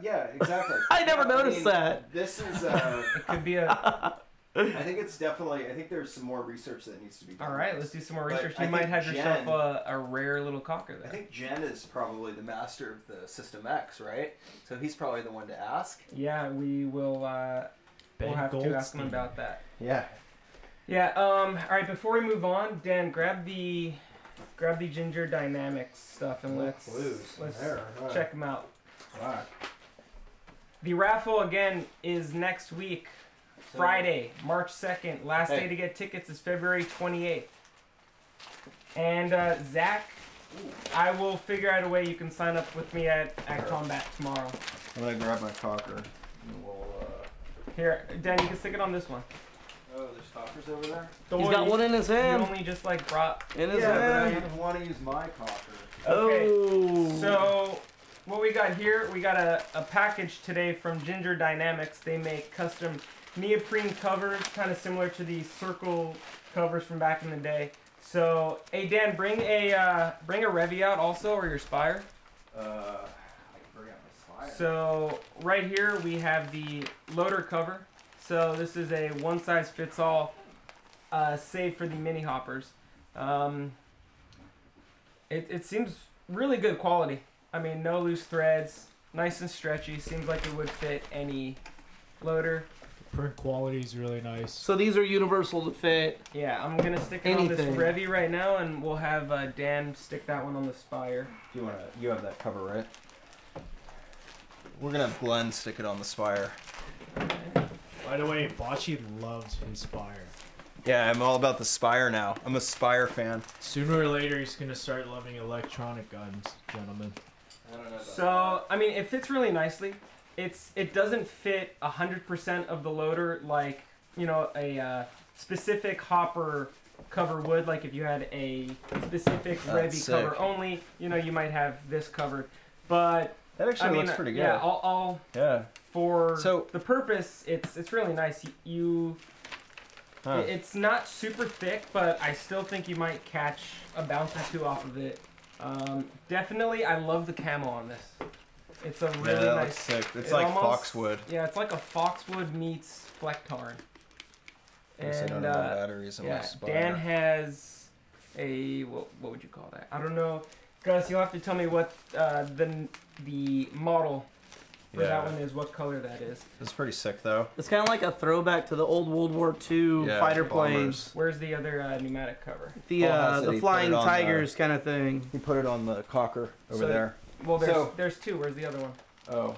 Yeah, exactly. I never Yeah, noticed that. This is, It could be a... I think there's some more research that needs to be done. All right, let's do some more But research. I You might think have yourself Jen- a rare little cocker there. I think Jen is probably the master of the System X, right? So he's probably the one to ask. Yeah, we will. We'll Ben have to ask him Goldstein. about that. Yeah. Yeah. All right. Before we move on, Dan, grab the Ginger Dynamics stuff and let's There, all right. check them out. All right. The raffle again is next week, Friday, March 2nd. Last Hey. day to get tickets is February 28th. And Zach, I will figure out a way you can sign up with me at Combat tomorrow. I'm gonna grab my cocker. And we'll, Here, Dan, you can stick it on this one. Oh, there's cockers over there? He's got one in his hand. You only just like brought... In his Yeah, but I hand. didn't want to use my cocker. Okay, Oh. so what we got here, we got a package today from Ginger Dynamics. They make custom neoprene covers, kind of similar to the circle covers from back in the day. So, hey Dan, bring a Revy out also, or your Spire. I can bring out my Spire. So right here we have the loader cover. So this is a one-size-fits-all, save for the mini hoppers. It seems really good quality. I mean, no loose threads, nice and stretchy. Seems like it would fit any loader. Print quality is really nice. So these are universal to fit. Yeah, I'm gonna stick it on this Anything. Revy right now, and we'll have Dan stick that one on the Spire. Do you wanna? You have that cover, right? We're gonna have Glen stick it on the Spire. By the way, Bocci loves his Spire. Yeah, I'm all about the Spire now. I'm a Spire fan. Sooner or later, he's gonna start loving electronic guns, gentlemen. I don't know about So I mean, it fits really nicely. It doesn't fit 100% of the loader like, you know, a specific hopper cover would. Like if you had a specific That's Revy cover sick. only, you know, you might have this covered. But that. Actually I mean, looks pretty good. yeah, I'll Yeah. for So- the purpose, it's really nice. Huh. It's not super thick, but I still think you might catch a bounce or two off of it. Definitely, I love the camo on this. It's a really yeah, that nice. looks sick. It's it like almost- Foxwood. Yeah, it's like a Foxwood meets Flectarn. I guess I don't have batteries in my yeah, Spire. Dan has a what would you call that? I don't know. Gus, you'll have to tell me what the model for that one is. What color that is? It's pretty sick though. It's kind of like a throwback to the old World War II Yeah, fighter bombers. planes. Where's the other pneumatic cover? The Paul has it, he the put Flying it on Tigers kind of thing. He put it on the cocker over So- there. Well, So- there's two. Where's the other one? Oh,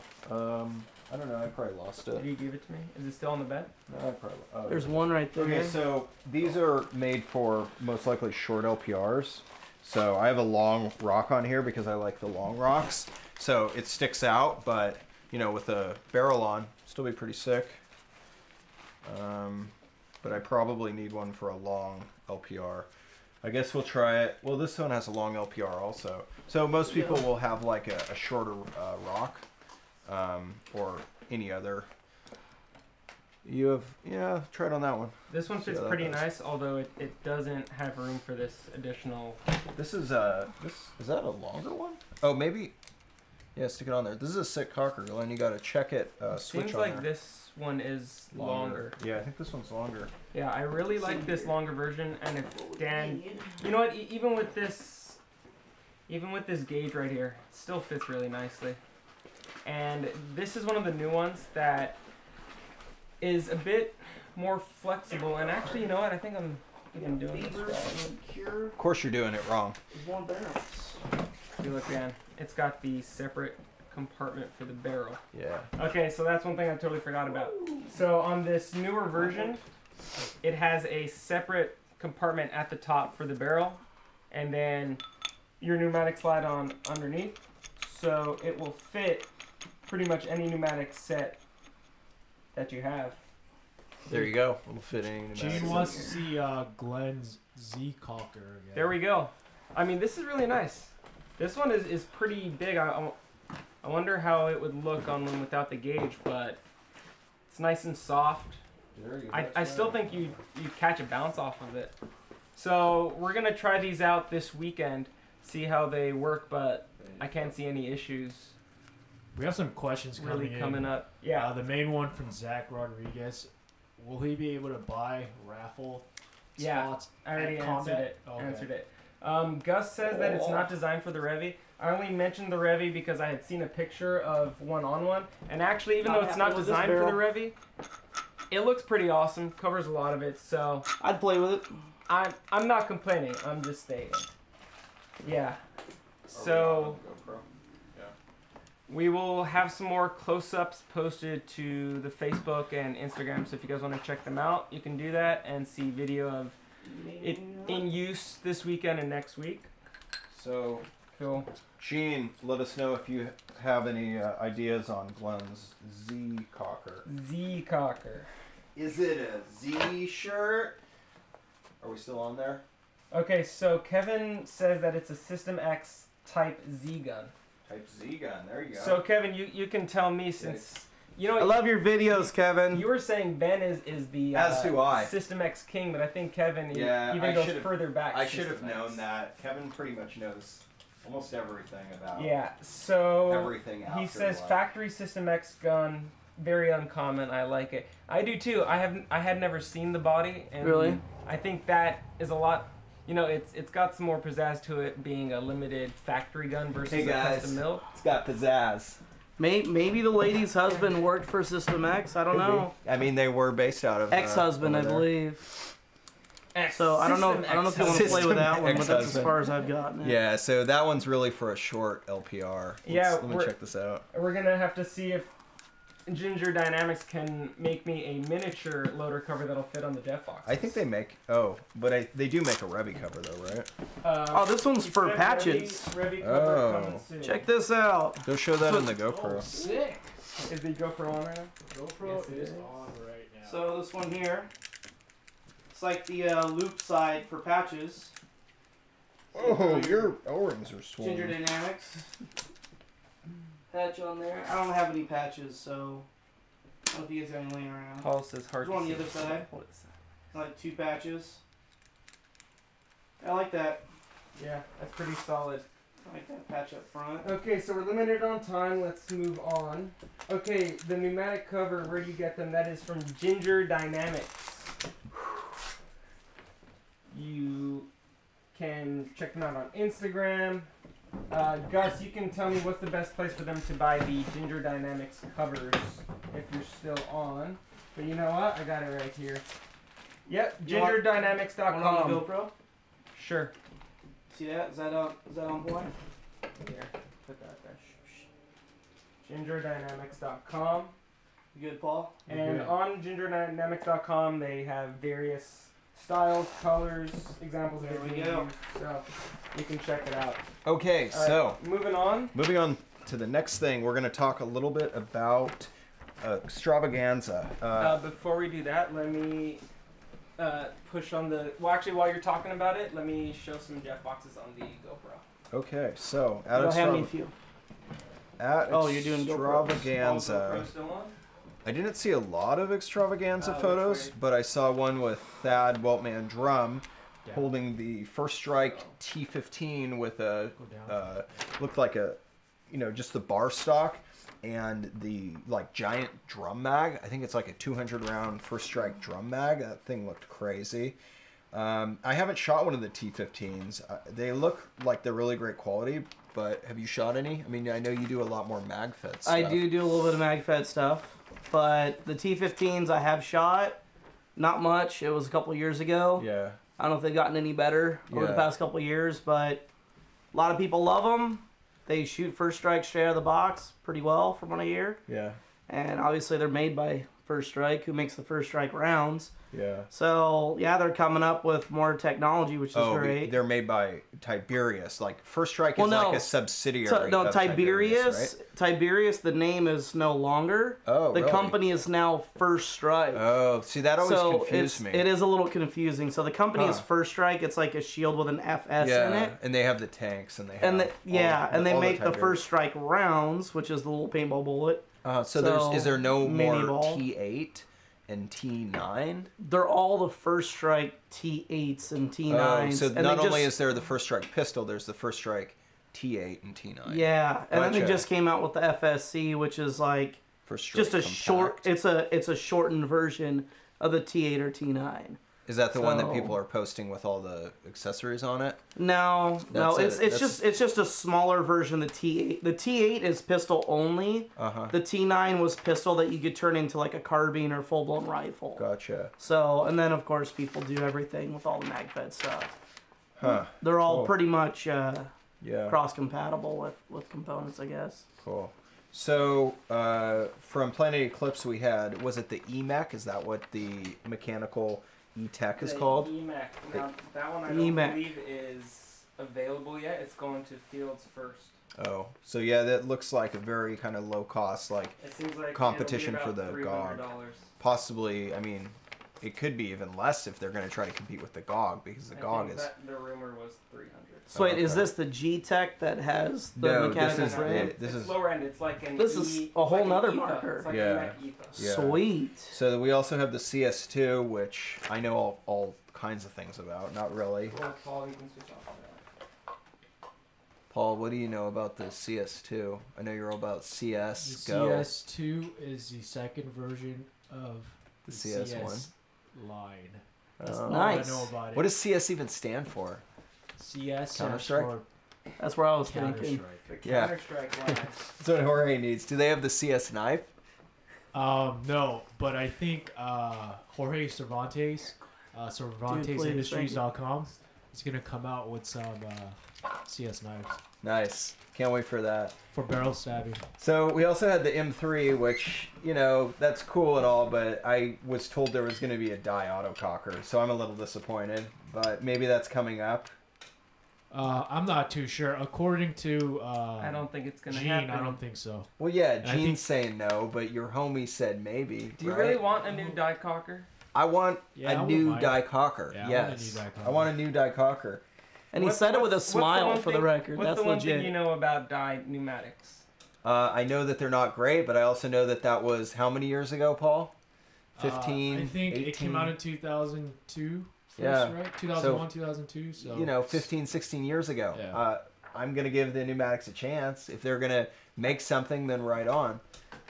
I don't know. I probably lost Did it. you give it to me? Is it still on the bed? No, I probably. Oh, There's one right there. Okay, so these are made for most likely short LPRs. So I have a long rock on here because I like the long rocks. So it sticks out, but you know, with a barrel on, still be pretty sick. But I probably need one for a long LPR. I guess we'll try it. Well, this one has a long LPR also. So most people will have like a shorter rock or any other. You have, yeah, try it on that one. This one fits how that pretty goes. nice, although it doesn't have room for this additional. This is is that a longer one? Oh, maybe. Yeah, stick it on there. This is a sick cocker, Glenn. You gotta check it. Switch Seems on like there. this one is longer. Yeah, I think this one's longer. Yeah, I really like this longer version. And if Dan, you know what? Even with this gauge right here, it still fits really nicely. And this is one of the new ones that is a bit more flexible. And actually, you know what? I think I'm doing this wrong. Of course, you're doing it wrong. See, look, Dan. It's got the separate compartment for the barrel. Yeah. Okay, so that's one thing I totally forgot about. So on this newer version, it has a separate compartment at the top for the barrel, and then your pneumatic slide on underneath. So it will fit pretty much any pneumatic set that you have. There you go. It'll fit any pneumatic Gene set wants to here. see Glen's Z Cocker again. There we go. I mean, this is really nice. This one is pretty big. I wonder how it would look on one without the gauge, but it's nice and soft. There you go. I still think you catch a bounce off of it. So we're gonna try these out this weekend, see how they work, but I can't see any issues We have some questions really coming in. up. Yeah. The main one from Zach Rodriguez. Will he be able to buy raffle Yeah, spots I already at answered Combat? it. Okay. Answered it. Gus says that it's not designed for the Revy. I only mentioned the Revy because I had seen a picture of one on one, and actually, even though it's not designed for the Revy, it looks pretty awesome. Covers a lot of it, so I'd play with it. I'm not complaining. I'm just stating. Yeah. So we will have some more close-ups posted to the Facebook and Instagram. So if you guys want to check them out, you can do that and see video of in use this weekend and next week. So, Cool. Gene, let us know if you have any ideas on Glen's Z Cocker. Z Cocker. Is it a Z shirt? Are we still on there? Okay, so Kevin says that it's a System X Type Z gun. Type Z gun. There you go. So Kevin, you can tell me since you know. I love your videos, Kevin. You were saying Ben is the As do I. System X king, but I think Kevin Yeah, even goes further back. I should have System X. known that. Kevin pretty much knows almost everything about so everything he Afterlife. says factory System X gun, very uncommon. I like it. I do too. I had never seen the body, and Really? I think that is a lot. You know, it's got some more pizzazz to it being a limited factory gun versus a custom build. It's got pizzazz. Maybe the lady's husband worked for System X. I don't know. I mean, they were based out of Ex-husband, I over there. believe. So I don't know. I don't know if you want to play with that one, but that's as far as I've gotten it. Yeah, so that one's really for a short LPR. Let me check this out. We're gonna have to see if Ginger Dynamics can make me a miniature loader cover that'll fit on the Def box. I think they make. Oh, but they do make a Revy cover though, right? Oh, this one's for patches. Revy cover coming soon. Check this out. They'll show that in the GoPro. Sick. Is the GoPro on right now? GoPro Yes, it is is. on right now. So this one here, it's like the loop side for patches. Oh, your O-rings are swollen. Ginger Dynamics. Patch on there. I don't have any patches, so I don't know if you guys have any laying around. Paul says hard. There's one on the other side. Like 2 patches. I like that. Yeah, that's pretty solid. I like that patch up front. Okay, so we're limited on time. Let's move on. Okay, the pneumatic cover, where do you get them? That is from Ginger Dynamics. You can check them out on Instagram. Gus, you can tell me what's the best place for them to buy the Ginger Dynamics covers if you're still on. But you know what? I got it right here. Yep, You want- One on the gingerdynamics.com. GoPro. Sure. See that? Is that on point? Here, put that there. Gingerdynamics.com. You good, Paul? And on gingerdynamics.com, they have various styles, colors, examples of There it we being go. used, so you can check it out. Okay, All right, so moving on. moving on to the next thing, we're going to talk a little bit about extravaganza. Before we do that, let me push on the. Well, actually, while you're talking about it, let me show some Jeff boxes on the GoPro. Okay, so I don't have any few. at Oh, you're doing GoPro. extravaganza. GoPro still on? I didn't see a lot of extravaganza Which photos, way? but I saw one with Thad Weltman Drum holding the First Strike T15 with a looked like a, just the bar stock and the like giant drum mag. I think it's like a 200 round First Strike drum mag. That thing looked crazy. I haven't shot one of the T15s. They look like they're really great quality, but have you shot any? I mean, I know you do a lot more mag fit stuff. I do a little bit of MagFed stuff, but the T15s I have shot. Not much. It was a couple years ago. Yeah. I don't know if they've gotten any better over the Yeah. past couple years, but a lot of people love them. They shoot First Strike straight out of the box pretty well from what I hear. Yeah. And obviously they're made by First Strike, who makes the First Strike rounds. Yeah. So, yeah, they're coming up with more technology, which is great. They're made by Tiberius. Like First Strike Well, is no. like a subsidiary. No, of Tiberius, right? Tiberius, the name is no longer. Oh, the really? company is now First Strike. Oh, see, that always So confused me. it is a little confusing. So the company is Huh. First Strike. It's like a shield with an FS in it. and they have the tanks, and they have And they all make the Tiberius. First Strike rounds, which is the little paintball bullet. So is there no mini more ball. T8 and T9? They're all the First Strike T8s and T9s. So and not they only just- is there the First Strike pistol, there's the First Strike T8 and T9. yeah, and then they Gotcha. just came out with the FSC, which is like First Strike just a short. compact. It's a shortened version of the T8 or T9. Is that the one that so- people are posting with all the accessories on it? No, That's it. it's just a smaller version of the T8. The T8 is pistol only. Uh-huh. The T9 was pistol that you could turn into like a carbine or full blown rifle. Gotcha. So, and then of course people do everything with all the MagFed stuff. Huh. They're all Cool. pretty much Yeah. cross compatible with components, I guess. Cool. So, from Planet Eclipse we had, was it the EMEC? Is that what the mechanical E-Tech is The called. EMAC. Now, that one I don't EMAC. believe is available yet. It's going to Fields first. Oh, so yeah, that looks like a very kind of low cost, like It seems like competition it'll for be the about GOG. $300. Possibly, I mean, it could be even less if they're going to try to compete with the GOG, because the I GOG think is. that the rumor was 300. So wait, is Okay. this the G-Tech that has the No, mechanical this is frame? the- this It's is- lower end. It's like an This E, is a it's whole like an nother ETHA. marker. It's like Yeah. an ETHA. Yeah. Sweet. So we also have the CS2, which I know all kinds of things about. Not really. Well, Paul, you can switch off of that. Paul, what do you know about the CS2? I know you're all about The CS Go. CS2 is the second version of The the CS1. CS line. That's Oh. all Nice. I know about it. What does CS even stand for? CS Counter-Strike? for That's where I was thinking. Counter-Strike. The Yeah. Counter-Strike line. That's what Jorge needs. Do they have the CS knife? No, but I think Jorge Cervantes, CervantesIndustries.com, is gonna come out with some CS knives Nice. Can't wait for that. for barrel stabbing. So we also had the M3, which, that's cool and all, but I was told there was going to be a die autococker, so I'm a little disappointed. But maybe that's coming up. I'm not too sure. According to I don't think it's gonna Gene, happen. I don't think so. Well, yeah, And I Gene's think- saying no, but your homie said maybe. Do you right? really want a new die cocker? I want Yeah, I a wouldn't new mind. die cocker. Yeah, I want a yes. new die cocker. I want a new die cocker. And he said it with a what's the smile one for the thing- record. What's That's the one legit. thing you know about die pneumatics? I know that they're not great, but I also know that was how many years ago, Paul? 15, I think 18? it came out in 2002. First, Yeah. right? 2001, 2002. So 15, 16 years ago. Yeah. I'm going to give the pneumatics a chance. If they're going to make something, then right on.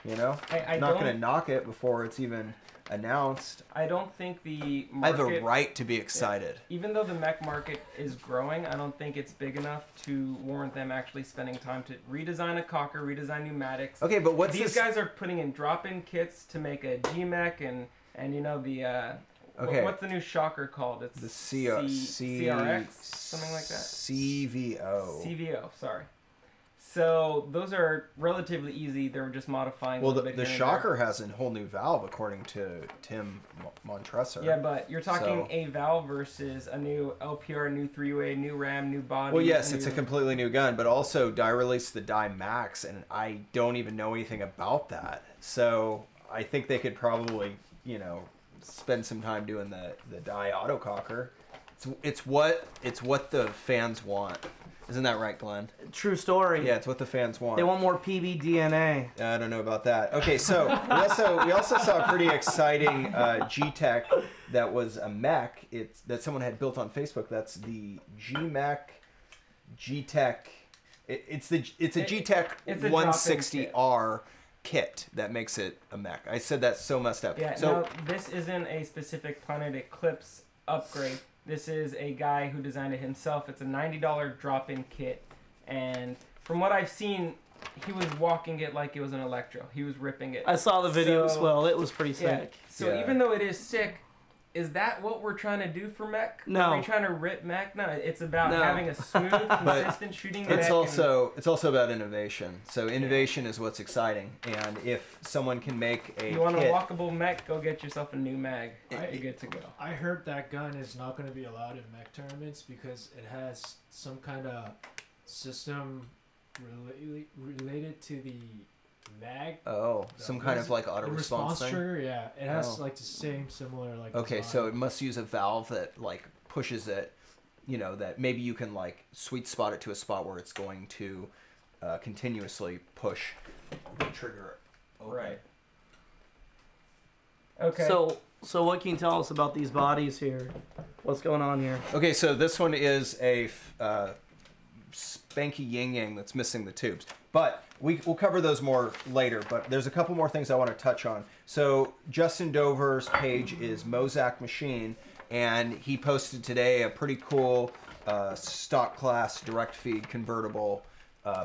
I I'm not going to don't. knock it before it's even announced. I don't think the I have market. a right to be excited. Even though the mech market is growing, I don't think it's big enough to warrant them actually spending time to redesign a cocker, redesign pneumatics. Okay, but what's These this? guys are putting in drop-in kits to make a G-mech and the Okay. what's the new shocker called? It's The CRX, something like that. CVO. CVO, sorry. So those are relatively easy. They're just modifying. Well, a little the bit here and shocker has a whole new valve, according to Tim Montresor. there. Yeah, but you're talking So- a valve versus a new LPR, new three-way, new RAM, new body. Well, yes, it's a new- completely new gun, but also die released the die max, and I don't even know anything about that. So I think they could probably, spend some time doing the die autococker. It's what the fans want. Isn't that right, Glenn? True story. Yeah, it's what the fans want. They want more PBDnA. I don't know about that. Okay, so we also saw a pretty exciting G-Tech that was a mech. That someone had built on Facebook. That's the G-Tech. It's a G-Tech it's a 160R kit that makes it a mech. I said that's so messed up. Yeah, So no, this isn't a specific Planet Eclipse upgrade. This is a guy who designed it himself. It's a $90 drop-in kit, and from what I've seen, he was walking it like it was an Electro. He was ripping it. I saw the video as So- well. It was pretty Yeah. sick. So Yeah. even though it is sick, is that what we're trying to do for mech? No. Are we trying to rip mech? No, it's about No. having a smooth, consistent shooting mech. it's and- also about innovation. So innovation is what's exciting, and if someone can make a you want a kit, walkable mech? Go get yourself a new mag. You're good to go. I heard that gun is not going to be allowed in mech tournaments because it has some kind of system related to the mag. some kind of like auto The response thing. trigger, yeah. It has Oh. like the same similar like. Okay, design. so it must use a valve that like pushes it, that maybe you can like sweet spot it to a spot where it's going to continuously push the trigger open. Right. Okay. So what can you tell us about these bodies here? What's going on here? Okay, so this one is a Spanky Ying Yang that's missing the tubes. But we'll cover those more later, but there's a couple more things I want to touch on. So Justin Dover's page is Mozak Machine, and he posted today a pretty cool stock class direct feed convertible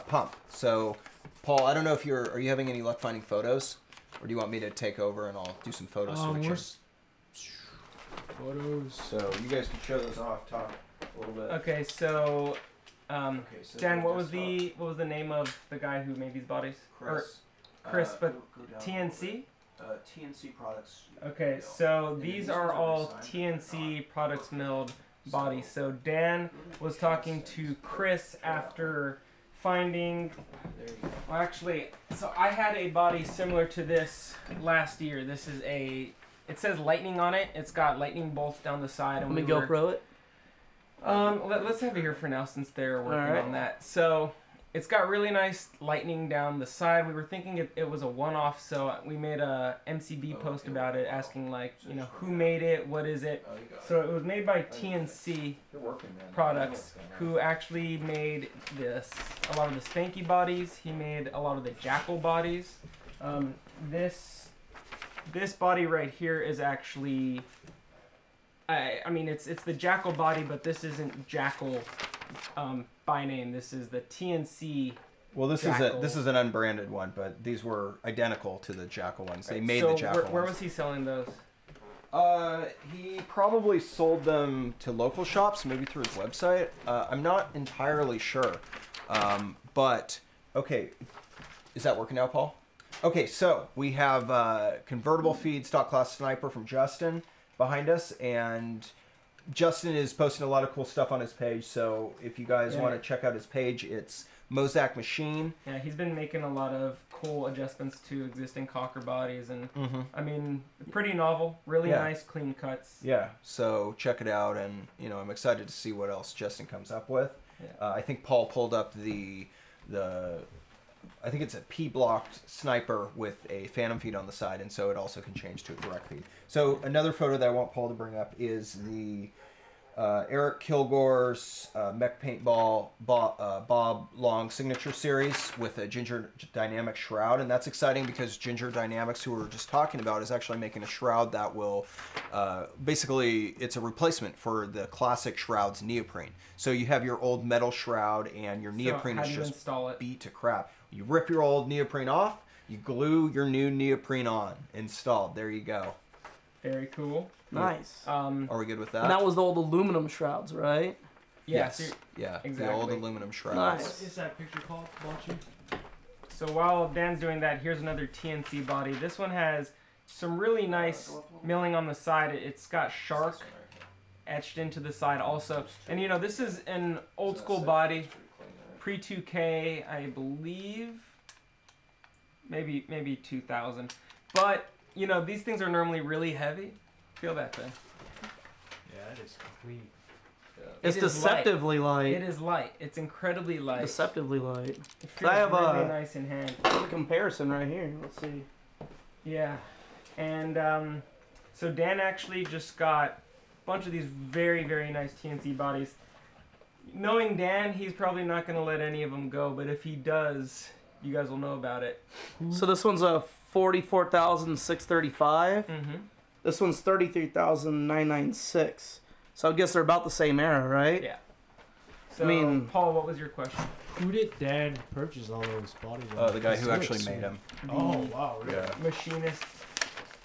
pump. So Paul, I don't know if are you having any luck finding photos? Or do you want me to take over and I'll do some photos switching? Photos. So you guys can show those off top a little bit. Okay, so, So Dan, what was the name of the guy who made these bodies? Chris. Chris, but go down a little TNC? bit. TNC products. Okay, so these are all TNC products milled bodies. So Dan was talking to Chris after finding, well actually, so I had a body similar to this last year. This is it says lightning on it. It's got lightning bolts down the side. And Let me GoPro it. Let's have it here for now since they're working on that. So it's got really nice lightning down the side. We were thinking it was a one-off, so we made a MCB post about it, asking like, you know, who made it, what is it. So it was made by TNC Products, who actually made a lot of the Spanky bodies. He made a lot of the Jackal bodies. This body right here is actually, I mean, it's the Jackal body, but this isn't Jackal by name. This is the TNC. Well, this is an unbranded one, but these were identical to the Jackal ones. They made the Jackal ones. Where was he selling those? He probably sold them to local shops, maybe through his website. I'm not entirely sure. But, okay. Is that working now, Paul? Okay, so we have convertible feed stock class sniper from Justin behind us, and Justin is posting a lot of cool stuff on his page, so if you guys want to check out his page, it's Mozak Machine. Yeah, he's been making a lot of cool adjustments to existing Cocker bodies, and I mean, pretty novel, really nice, clean cuts. Yeah, so check it out, and you know, I'm excited to see what else Justin comes up with. Yeah. I think Paul pulled up the I think it's a P-blocked sniper with a phantom feed on the side, and so it also can change to a direct feed. So another photo that I want Paul to bring up is the Eric Kilgore's Mech Paintball Bob Long signature series with a Ginger Dynamics shroud, and that's exciting because Ginger Dynamics, who we were just talking about, is actually making a shroud that will basically, it's a replacement for the classic shroud's neoprene. So you have your old metal shroud and your neoprene is just beat to crap. You rip your old neoprene off, you glue your new neoprene on. Installed. There you go. Very cool. Nice. Are we good with that? And that was the old aluminum shrouds, right? Yes. Yeah, exactly. The old aluminum shrouds. Nice. What is that picture called, Watching? So while Dan's doing that, here's another TNC body. This one has some really nice milling on the side. It's got shark etched into the side also. And you know, this is an old school body, pre-2K, I believe, maybe 2000. But, you know, these things are normally really heavy. Feel that thing. Yeah, it is complete. It's deceptively light. It is light. It's incredibly light. Deceptively light. It feels I have really nice in hand. a comparison right here. Let's see. Yeah. And so Dan actually just got a bunch of these very, very nice TNC bodies. Knowing Dan, he's probably not going to let any of them go, but if he does, you guys will know about it. So this one's a 44,635. This one's 33,996. So I guess they're about the same era, right? Yeah. So, I mean, Paul, what was your question? Who did Dan purchase all those bodies? The guy who actually made them. Oh, wow. Really? Yeah. Machinist,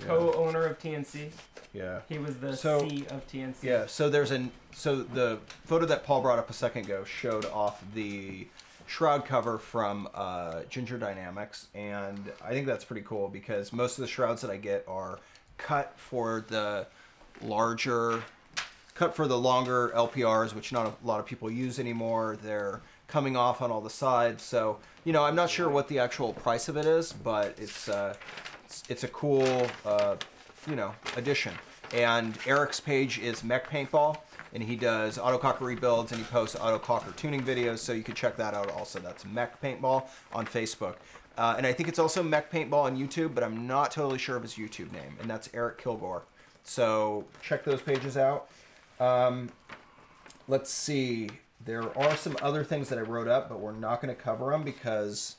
co-owner of TNC. Yeah. He was the So- C of TNC. Yeah, so the photo that Paul brought up a second ago showed off the shroud cover from Ginger Dynamics, and I think that's pretty cool because most of the shrouds that I get are cut for the longer LPRs, which not a lot of people use anymore. They're coming off on all the sides, so you know, I'm not sure what the actual price of it is, but it's a cool addition. And Eric's page is Mech Paintball, and he does autococker rebuilds and he posts autococker tuning videos, so you can check that out also. That's Mech Paintball on Facebook. And I think it's also Mech Paintball on YouTube, but I'm not totally sure of his YouTube name, and that's Eric Kilgore. So check those pages out. Let's see. There are some other things that I wrote up, but we're not going to cover them because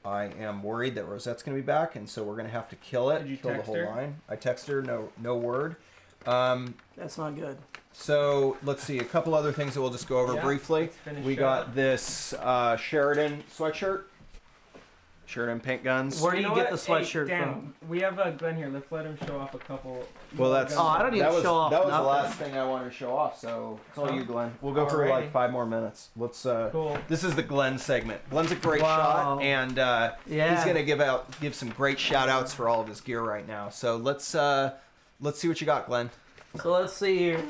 I am worried that Rosette's going to be back, and so we're going to have to kill it. Did you kill text the whole her? line. I text her, no word. that's not good. So let's see, a couple other things that we'll just go over Yeah, briefly. let's finish We up. got this Sheridan sweatshirt. Shirt and paint guns. Where do You you know get what? the sweatshirt Dan, from? we have a Glen here. Let's let him show off a couple. Well, that's. Oh, I don't need that to was, show off That was nothing. the last thing I wanted to show off. So it's all you, Glenn. We'll go for Alrighty. like 5 more minutes. Let's. Cool. This is the Glen segment. Glenn's a great Wow. shot, and Yeah. he's gonna give some great shout outs for all of his gear right now. So let's see what you got, Glenn. So let's see here.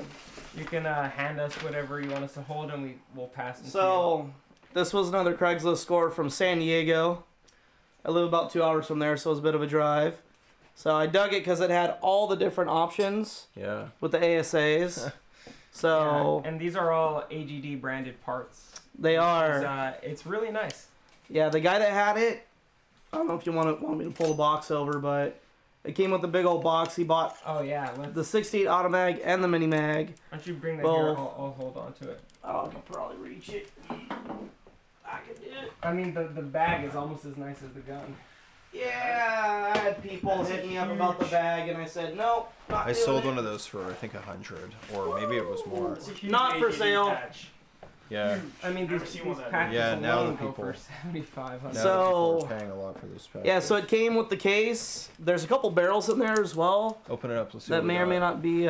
You can hand us whatever you want us to hold, and we'll pass them to So this was another Craigslist score from San Diego. I live about 2 hours from there, so it was a bit of a drive. So I dug it because it had all the different options Yeah. with the ASAs. you. So Yeah, and these are all AGD branded parts. they are. It's really nice. Yeah, the guy that had it, I don't know if you want me to pull the box over, but it came with a big old box. He bought Oh yeah. Let's, the 68 auto mag and the mini mag. why don't you bring that Both. here? I'll hold on to it. Oh, I can probably reach it. I can do it. I mean, the bag is almost as nice as the gun. Yeah, I had people hit me up about the bag, and I said, nope, not I doing sold it. one of those for I think 100, or maybe it was more. It's a huge Not for AGD sale. patch. Yeah. I mean, Never these seen one that patches Yeah, now alone the go for people- 7,500. Now So- people are paying a lot for this pack. Yeah, so it came with the case. There's a couple barrels in there as well Open it up. Let's see. that what we may or got. may not be.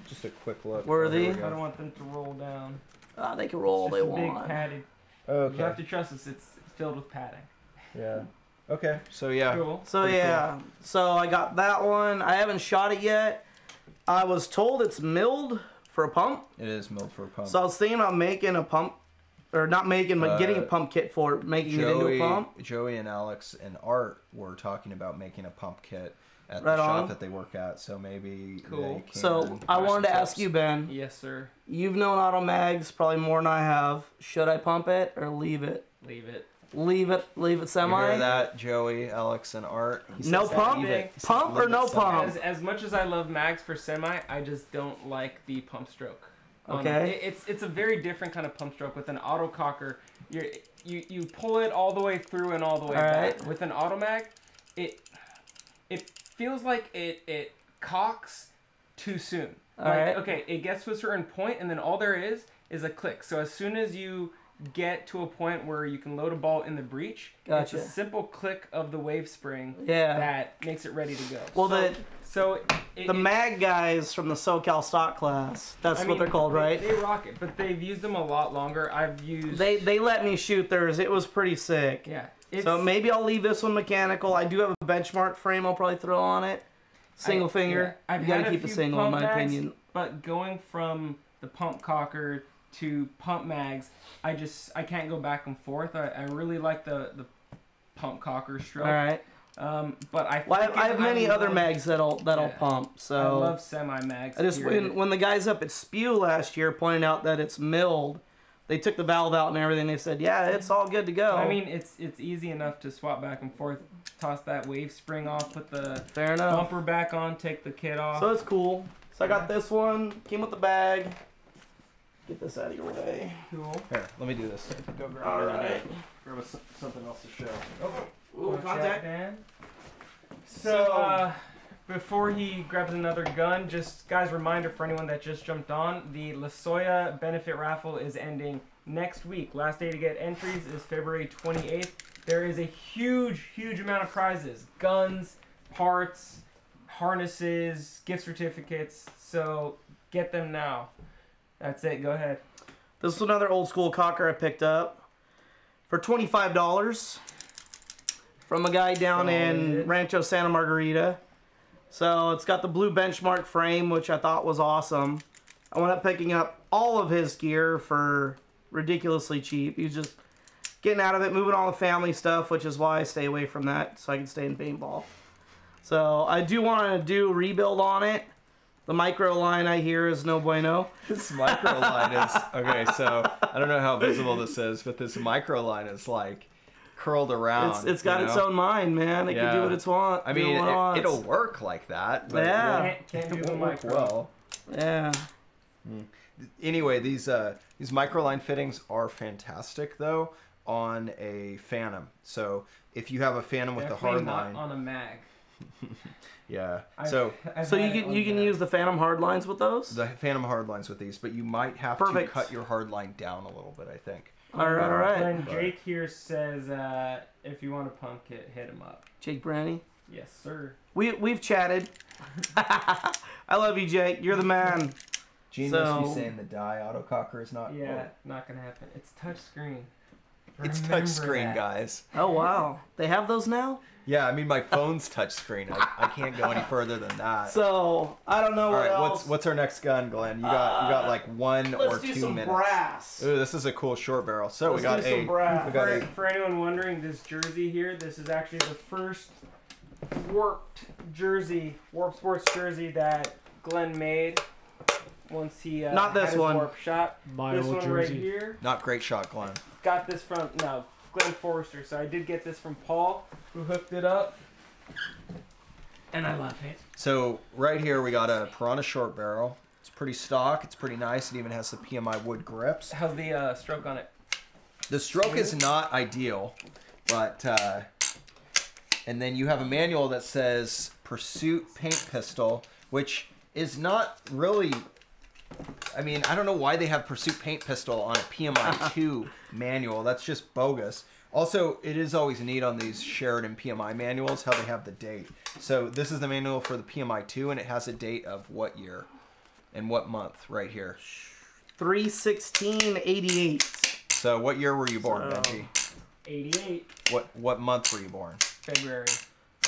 Just a quick look. worthy. Here we I don't go. want them to roll down. They can roll all It's they just a big want. padded. Okay. You have to trust us. It's filled with padding. Yeah. Okay. So yeah. Cool. So Pretty yeah, so I got that one. I haven't shot it yet. I was told it's milled for a pump, It is milled for a pump. so I was thinking about making a pump, or not making, but getting a pump kit for it, making it into a pump. Joey and Alex and Art were talking about making a pump kit at Right the shop on. that they work at. So maybe Cool. they can. So I have wanted some to ask tips. you, Ben. Yes, sir. You've known auto mags probably more than I have. Should I pump it or leave it? Leave it. Leave it You semi. hear that, Joey, Alex, and Art? He No says pump? leave it. He says Pump or leave no it semi. pump? As much as I love mags for semi, I just don't like the pump stroke. Okay. It's a very different kind of pump stroke. With an auto cocker, you pull it all the way through and all the way All back. right. With an auto mag, it feels like it cocks too soon. All Like, right. okay, it gets to a certain point, and then all there is a click. So as soon as you get to a point where you can load a ball in the breech, Gotcha. it's a simple click of the wave spring Yeah. that makes it ready to go. Well, So the mag guys from the SoCal stock class, that's what they're called, right? They rock it, but they've used them a lot longer. I've used. They let me shoot theirs. It was pretty sick. Yeah. So maybe I'll leave this one mechanical. I do have a benchmark frame I'll probably throw on it. Single finger. Yeah, I've You gotta had a keep it few single in pump my mags, opinion. But going from the pump cocker to pump mags, I can't go back and forth. I really like the pump cocker stroke. All right. But I have many other love- mags that'll Yeah. pump. I So love semi mags. I just when the guys up at Spew last year pointed out that it's milled, they took the valve out and everything. They said, yeah, it's all good to go. I mean, it's easy enough to swap back and forth. Toss that wave spring off, put the fair enough. bumper back on, take the kit off. So it's cool. So I got this one. Came with the bag. Get this out of your way. Cool. Here, let me do this. Go grab All right. grab something else to show. Ooh, Watch contact. out, Dan. So, before he grabs another gun, just guys, reminder for anyone that just jumped on, the La Soya benefit raffle is ending next week. Last day to get entries is February 28th. There is a huge amount of prizes. Guns, parts, harnesses, gift certificates. So get them now. That's it. Go ahead. This is another old school cocker I picked up for $25 from a guy down in Solid. Rancho Santa Margarita. So it's got the blue benchmark frame, which I thought was awesome. I went up picking up all of his gear for ridiculously cheap. He was just getting out of it, moving all the family stuff, which is why I stay away from that so I can stay in paintball. So I do want to do a rebuild on it. The micro line I hear is no bueno. This micro line is okay. So I don't know how visible this is, but this micro line is like curled around. It's got its own mind, man. It can do what it's want. I do mean, what it wants. it'll work like that. But Yeah. Can't do it the won't work micro. well. Yeah. Anyway, these microline fittings are fantastic though on a Phantom. So if you have a Phantom with the Definitely hard not line, on a mag. yeah. I've So had you it can on you can mag. use the Phantom hard lines with those? the Phantom hard lines with these, but you might have Perfect. to cut your hard line down a little bit. I think. All right. And Jake here says, if you want to punk it, hit him up. Jake Branny. Yes, sir. We've chatted. I love you, Jake. You're the man. Gene must be saying the die autococker is not. Yeah, not gonna happen. It's touch screen. It's Remember touch screen, that. guys. Oh wow, they have those now. Yeah, I mean my phone's touch screen. I can't go any further than that. So I don't know All what right, else. what's our next gun, Glenn? You got like 1 or 2 Let's do some minutes. brass. Ooh, this is a cool short barrel. So Let's do some brass. we got For anyone wondering, this jersey here, this is actually the first warped jersey, Warp Sports jersey that Glenn made once he Not this had his one. warp shot. My This old one right jersey. here. not great shot, Glenn. Got this from Glenn Forrester. So I did get this from Paul, who hooked it up, and I love it. So right here we got a Piranha short barrel. It's pretty stock. It's pretty nice. It even has the PMI wood grips. How's the stroke on it? The stroke is not ideal, but and then you have a manual that says Pursuit Paint Pistol, which is not really. I mean, I don't know why they have Pursuit Paint Pistol on a PMI 2 manual. That's just bogus. Also, it is always neat on these Sheridan PMI manuals how they have the date. So this is the manual for the PMI 2, and it has a date of what year and what month right here. 3/16/88. So what year were you born, So- Benji? 88 What month were you born? February.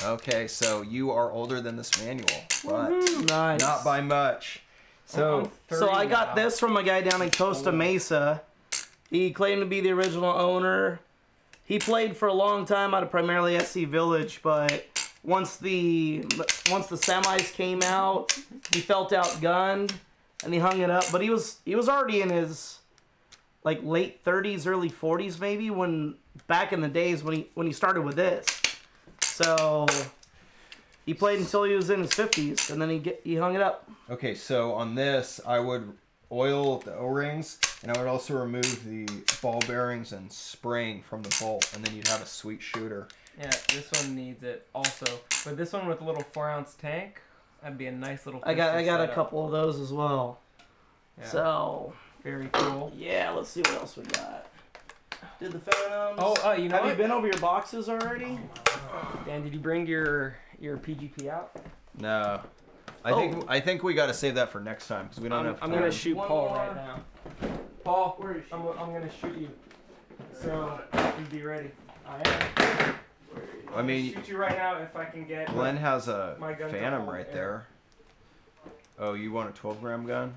Okay, so you are older than this manual, but Nice. not by much. So So I got this from a guy down in Costa Mesa. He claimed to be the original owner. He played for a long time out of primarily SC Village, but once the semis came out, he felt outgunned and he hung it up. But he was already in his like late 30s, early 40s maybe when back in the days when he started with this. So he played until he was in his 50s, and then he hung it up. okay, so on this I would oil the O-rings, and I would also remove the ball bearings and spring from the bolt, and then you'd have a sweet shooter. Yeah, this one needs it also. But this one with a little 4-ounce tank, that'd be a nice little. I got pistol a setup. couple of those as well. Yeah. So Very cool. yeah, let's see what else we got. Did the Phantoms? You know Have what? you been over your boxes already? Dan, did you bring your PGP out? No, I think we got to save that for next time because we don't have I'm time. gonna shoot One Paul more. right now. Paul, Where is she? I'm gonna shoot you. So you be ready. I am. I mean, shoot you right now if I can get. Glenn has a My gun's Phantom all right air. there. Oh, you want a 12-gram gun?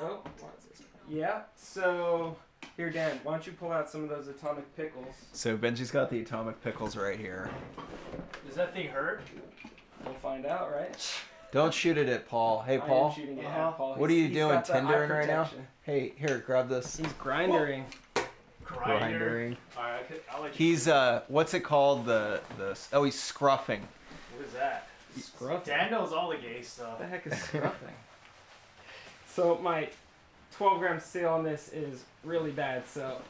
Oh, what's this? Yeah. So here, Dan, why don't you pull out some of those atomic pickles? So Benji's got the atomic pickles right here. Does that thing hurt? We'll find out, right? Don't shoot it at Paul. Hey, I am Paul. shooting it Uh-huh. at Paul. What are you He's doing, got the eye tendering right now? protection. Hey, here, grab this. He's grindering. Grindering. Alright, I'll let you. He's what's it called? Oh, he's scruffing. What is that? Scruffing. Dan knows all the gay stuff. What the heck is scruffing? So my 12-gram seal on this is really bad. So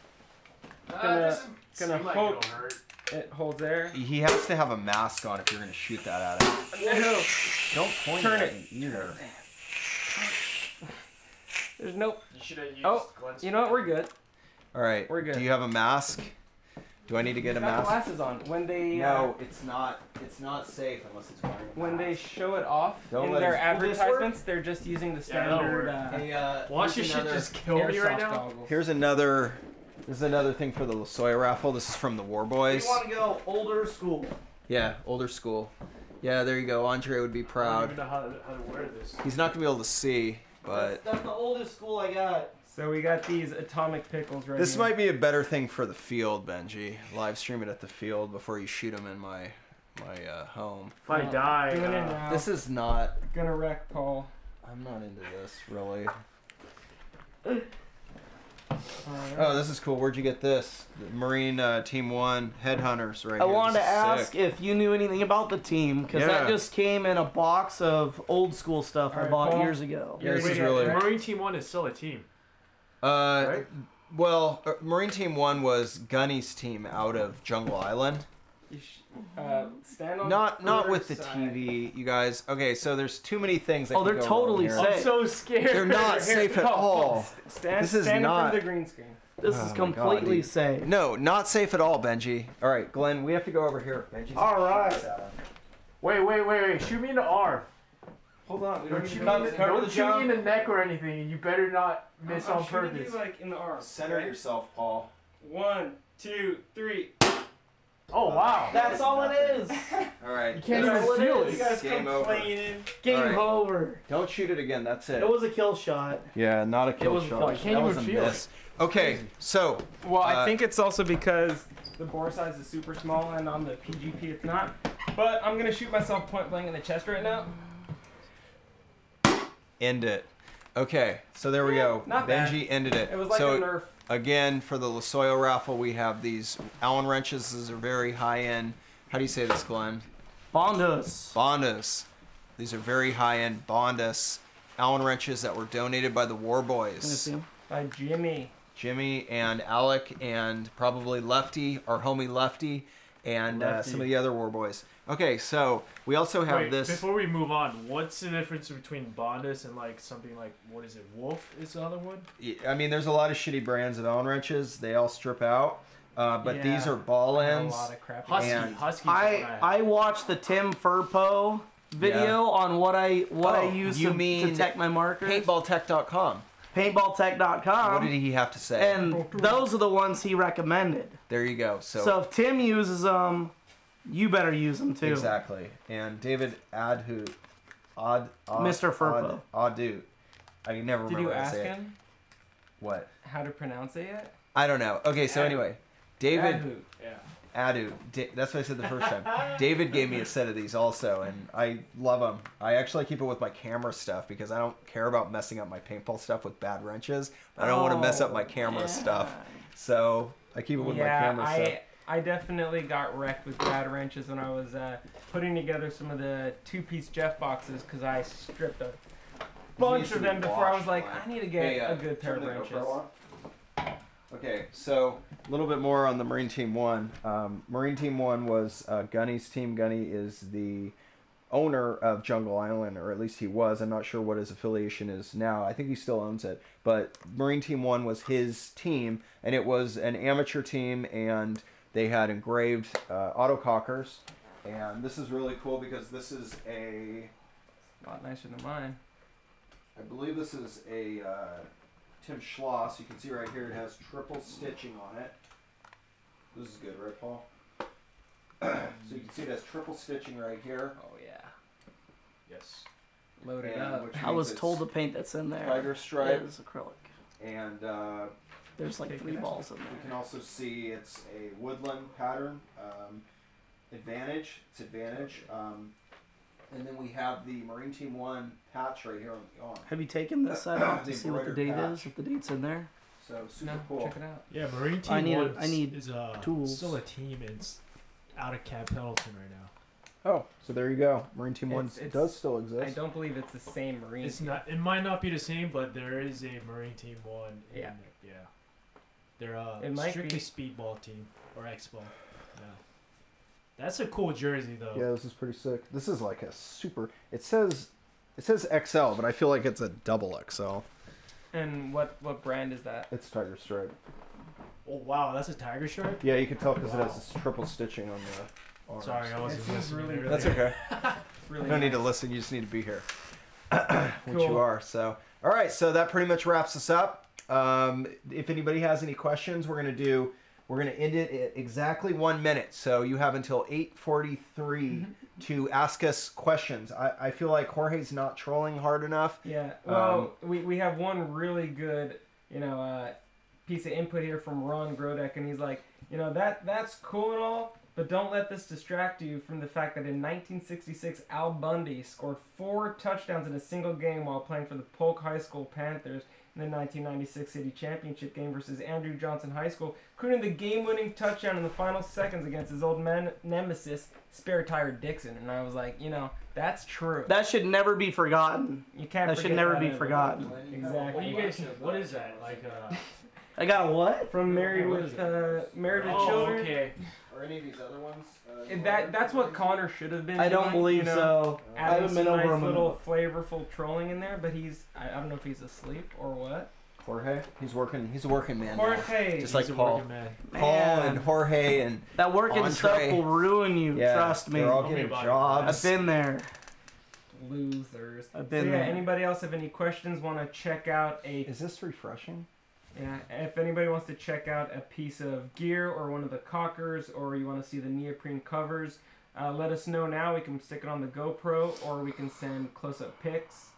gonna Gonna hope- it'll hurt. it holds air. He has to have a mask on if you're gonna shoot that at him. No, Don't point Turn at it. me either. there's no. You should have used Oh, Glenn's you know what? We're good. All right. We're good. Do you have a mask? Do I need to get a Got mask? glasses on. When they No, it's not. It's not safe unless it's wearing a when they mask. show it off Don't in let their it- Will this advertisements, they're just using the Yeah, that'll standard work. Hey, Watch your here's shit another- just kill me right airsoft now. goggles. Here's another. This is another thing for the Losoya raffle. This is from the War We Boys. want to go older school. Yeah, older school. Yeah, there you go. Andre would be I don't proud. even know how to wear this. He's not gonna be able to see, but That's the oldest school I got. So we got these atomic pickles right this here. might be a better thing for the field, Benji. Live stream it at the field before you shoot them in my home. If I die, Doing it now. This is not. Gonna wreck Paul. I'm not into this really. Alright. Oh, this is cool. Where'd you get this? The Marine Team 1 Headhunters right I here. wanted to This is ask sick. if you knew anything about the team, because that Yeah. just came in a box of old school stuff I Alright, bought Paul. years ago. Yeah, this Wait, is yeah, really. right. Marine Team 1 is still a team. Right? Well, Marine Team 1 was Gunny's team out of Jungle Island. You stand on Not with the side. TV, you guys. Okay, so there's too many things that Oh, can they're go wrong totally here. safe. I'm so scared. They're not safe at all. Stand, This is stand not- in front of the green screen. This is completely dude. safe. No, not safe at all, Benji. All right, Glenn, we have to go over here. Benji's All right. Wait. Shoot me in the arm. Hold on. We Don't don't shoot, need me, to in, cover don't the shoot me jump. in the neck or anything, and you better not miss on shooting purpose. you, like in the arm. Center yourself, Paul. 1, 2, 3. Oh wow. That's all it is. All right. You can't That's even all it feel is. You it. guys Game over. complaining. Game All right. over. Don't shoot it again. That's it. It was a kill shot. Yeah, not a kill was a shot. kill shot. That Can't was even a feel miss. Okay, so Well, I think it's also because the bore size is super small and on the PGP it's not. But I'm gonna shoot myself point blank in the chest right now. end it. Okay, so there we go. Not bad. Benji ended it. It was like so a Nerf. again, for the Losoyo raffle, we have these Allen wrenches. These are very high end. How do you say this, Glenn? Bondus. Bondus. These are very high end Bondus Allen wrenches that were donated by the War Can I Boys. see him? By Jimmy. Jimmy and Alec and probably Lefty, our homie Lefty, and Lefty. some of the other War Boys. Okay, so we also have Wait, this. before we move on, what's the difference between Bondus and like something like, what is it, Wolf is the other one? I mean, there's a lot of shitty brands of Allen wrenches. They all strip out. But Yeah, these are ball I had a ends. lot of crap. Husky. And Husky's the one I I have. watched the Tim Furpo video on what I Oh, use you to mean detect my markers. Paintballtech.com. Paintballtech.com. What did he have to say? And those are the ones he recommended. There you go. So if Tim uses them, you better use them too. exactly. And David Mr. Furpo. Adu. I can never Did remember you how to ask say it. him What? how to pronounce it yet? I don't know. Okay, so Adu. anyway, David Yahoo. Yeah. Adu. That's what I said the first time. David gave me a set of these also, and I love them. I actually keep it with my camera stuff because I don't care about messing up my paintball stuff with bad wrenches. I don't want to mess up my camera stuff, so I keep it with my camera stuff. I definitely got wrecked with bad wrenches when I was putting together some of the two-piece Jeff boxes because I stripped a bunch of them before I was like, I need to get a good pair of wrenches. Okay, so a little bit more on the Marine Team 1. Marine Team 1 was Gunny's team. Gunny is the owner of Jungle Island, or at least he was. I'm not sure what his affiliation is now. I think he still owns it. But Marine Team 1 was his team, and it was an amateur team, and they had engraved autocockers. And this is really cool because this is a, A lot nicer than mine. I believe this is a Tim Schloss. You can see right here it has triple stitching on it. This is good, right, Paul? So you can see it has triple stitching right here. Oh yeah. Yes. Load it And up. which I means was it's told the paint that's in there tiger stripe, is acrylic. and There's like 3 balls in we can there. also see it's a woodland pattern. Advantage, it's Advantage. And then we have the Marine Team 1 patch right here on the arm. Have you taken this side off to The see what the embroidered date patch. is? If the date's in there? So super No, cool. check it out. Yeah, Marine Team I need a- 1 I need is tools. still a team and it's out of Camp Pendleton right now. Oh, so there you go. Marine Team 1 It's- does still I exist. don't believe it's the same Marine. It's not. It might not be the same, but there is a Marine Team 1. Yeah. Yeah. They're It might strictly be. speedball team or X-ball. Yeah. That's a cool jersey though. Yeah, this is pretty sick. This is like a super. It says XL, but I feel like it's a double XL. And what brand is that? It's tiger stripe. Oh wow, that's a tiger stripe. Yeah, you can tell because it Wow. has this triple stitching on the arms. Sorry, I wasn't It seems listening. really- earlier. That's okay. It's really You don't need to nice. listen. You just need to be here, which you Cool. are. So, all right. So that pretty much wraps us up. If anybody has any questions, we're gonna end it at exactly 1 minute. So you have until 8:43 to ask us questions. I feel like Jorge's not trolling hard enough. Yeah. Well, we have one really good, piece of input here from Ron Grodek, and he's like, that's cool and all, but don't let this distract you from the fact that in 1966, Al Bundy scored 4 touchdowns in a single game while playing for the Polk High School Panthers in the 1996 city championship game versus Andrew Johnson High School, including the game-winning touchdown in the final seconds against his old nemesis, Spare Tire Dixon. And I was like, that's true. That should never be forgotten. You can't. That should forget never that be ever. forgotten. Exactly. What do you guys? What is that? Like I got a what? From Married What with is Married with Oh, Children. okay. Are any of these other ones? And that's what Connor should have been. I don't doing, believe so. I Adding haven't been some over nice him little flavorful trolling in there, but I don't know if he's asleep or what. Jorge? He's working. He's a working man. now. Jorge. Just like He's a Paul. working man. Paul and Jorge and That working Andre. stuff will ruin you. yeah, Trust me. they're all Tell me getting about it. jobs. I've been there. Losers. I've So been yeah, there. anybody else have any questions? Want to check out a? Is this refreshing? Yeah, if anybody wants to check out a piece of gear or one of the cockers, or you want to see the neoprene covers, let us know now. We can stick it on the GoPro, or we can send close-up pics.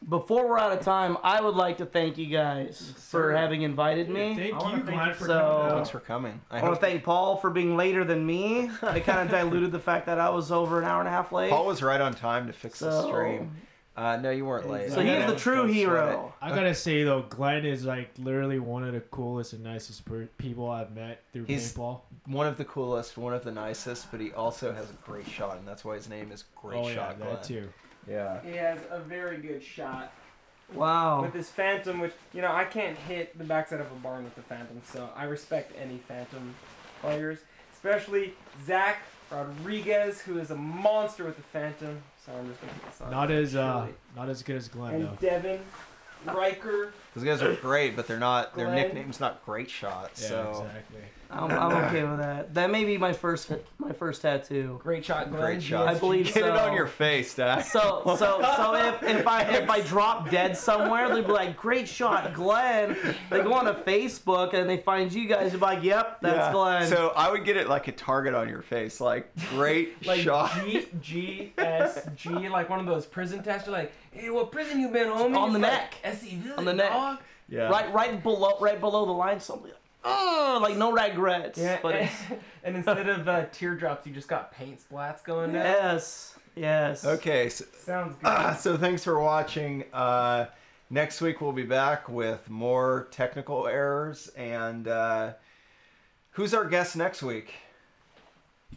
Before we're out of time, I would like to thank you guys for having invited me. Thank I wanna you, thank Glenn, you for so- coming out. Thanks for coming. I want to thank Paul for being later than me. I kind of diluted the fact that I was over an hour and a half late. Paul was right on time to fix the So- stream. No, you weren't late. So he's the true Don't sweat hero. I gotta say though, Glenn is like literally one of the coolest and nicest people I've met through He's- paintball. One of the coolest, one of the nicest, but he also has a great shot, and that's why his name is Great Oh yeah, Shot Glenn. that too. Yeah. He has a very good shot Wow. with his Phantom, which, you know, I can't hit the backside of a barn with the Phantom, so I respect any Phantom players, especially Zach Rodriguez, who is a monster with the Phantom. So I'm just gonna put this on. Not as Surely. not as good as Glenn And though. Devin Riker. Those guys are great, but they're not. Their Glenn. nickname's not Great Shot. Yeah, So exactly. I'm okay with that. That may be my first tattoo. Great shot, Glenn. Great shot. I believe Get it so. on your face, Dak. So if I drop dead somewhere, they'll be like, "Great shot, Glenn." They go on to Facebook and they find you guys. They're like, "Yep, that's Yeah. Glenn." So I would get it like a target on your face, like Great Like Shot. GSG, like one of those prison tests. You're like, hey, what prison you been, homie? On the It's neck. Like, SC Village, On the neck. dog. Yeah. right below the line, something. Oh, like no regrets. Yeah, But it's, and instead of teardrops, you just got paint splats going down. yes. Okay. So, Sounds good. so thanks for watching. Next week we'll be back with more technical errors. And who's our guest next week?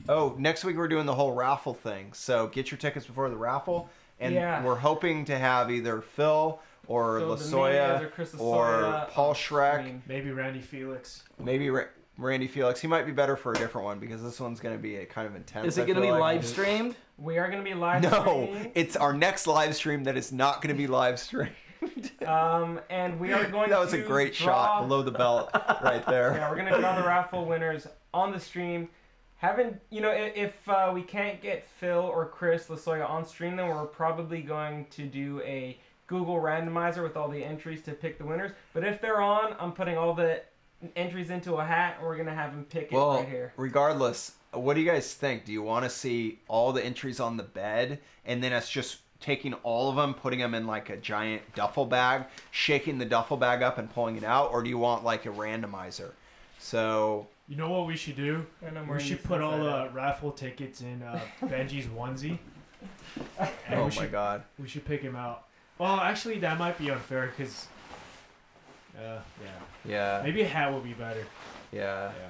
Oh, next week we're doing the whole raffle thing. So get your tickets before the raffle. And Yeah. we're hoping to have either Phil or So the Lasoya Manias or Chris or Lasoya, Paul Schreck. I mean, Maybe Randy Felix. Maybe Randy Felix. He might be better for a different one because this one's going to be kind of intense. Is it I going to feel be like. live streamed? we are going to be live No, streaming. it's our next live stream that is not going to be live streamed. And we are going That was to a great draw, shot below the belt right there. Yeah, we're going to draw the raffle winners on the stream. If we can't get Phil or Chris Lasoya on stream, then we're probably going to do a Google randomizer with all the entries to pick the winners. But if they're on, I'm putting all the entries into a hat, and we're going to have them pick it Well, right here. regardless, what do you guys think? Do you want to see all the entries on the bed and then us just taking all of them, putting them in like a giant duffel bag, shaking the duffel bag up and pulling it out? Or do you want like a randomizer? So... You know what we should do? And I'm We wearing should this put all inside the out. raffle tickets in Benji's onesie. And Oh we my should, god. We should pick him out. Well, actually, that might be unfair because, Yeah. maybe a hat would be better. Yeah. Yeah.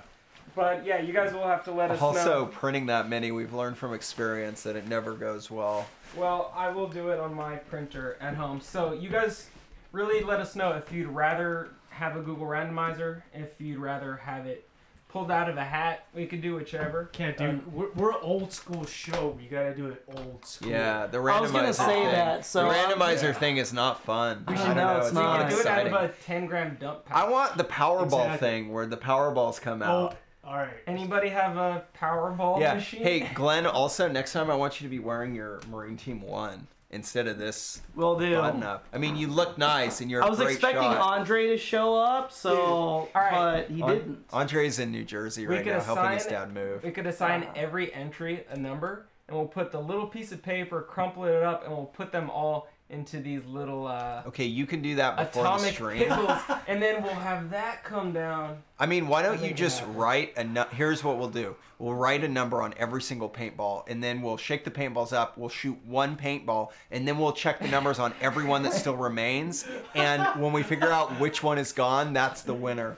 But yeah, you guys will have to let us Also, know. printing that many, we've learned from experience that it never goes well. Well, I will do it on my printer at home. So you guys really let us know if you'd rather have a Google randomizer, if you'd rather have it pulled out of a hat. We could do whichever. Can't do. We're an old school show. We gotta do it old school. Yeah, the randomizer I was gonna say thing. that, so the I'm- randomizer thing is not fun. I I don't know, know. it's It's not. not You can do it out exciting. of a 10-gram dump pack. I want the Powerball Exactly. thing where the Powerballs come out. Oh, all right. Anybody have a Powerball Yeah. machine? Hey, Glenn, also, next time I want you to be wearing your Marine Team 1 instead of this Will do. button up. I mean, you look nice and you're I a was great expecting shot. Andre to show up, so right. but he An- didn't. Andre's in New Jersey We right could now helping his assign- dad move. We could assign every entry a number, and we'll put the little piece of paper, crumple it up, and we'll put them all into these little Okay, you can do that before the atomic stream. pickles, and then we'll have that come down. I mean, why don't I you think it just happens. write a here's what we'll do. We'll write a number on every single paintball, and then we'll shake the paintballs up. We'll shoot one paintball, and then we'll check the numbers on every one that still remains. And when we figure out which one is gone, that's the winner.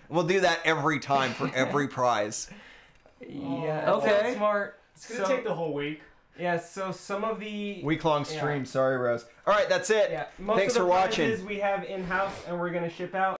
We'll do that every time for every prize. Yeah. Okay. That's smart. It's gonna take the whole week. Yeah. So some of the Week-long stream. Sorry, Rose. All right, that's it. most Thanks of the for watching. prizes we have in house, and we're gonna ship out.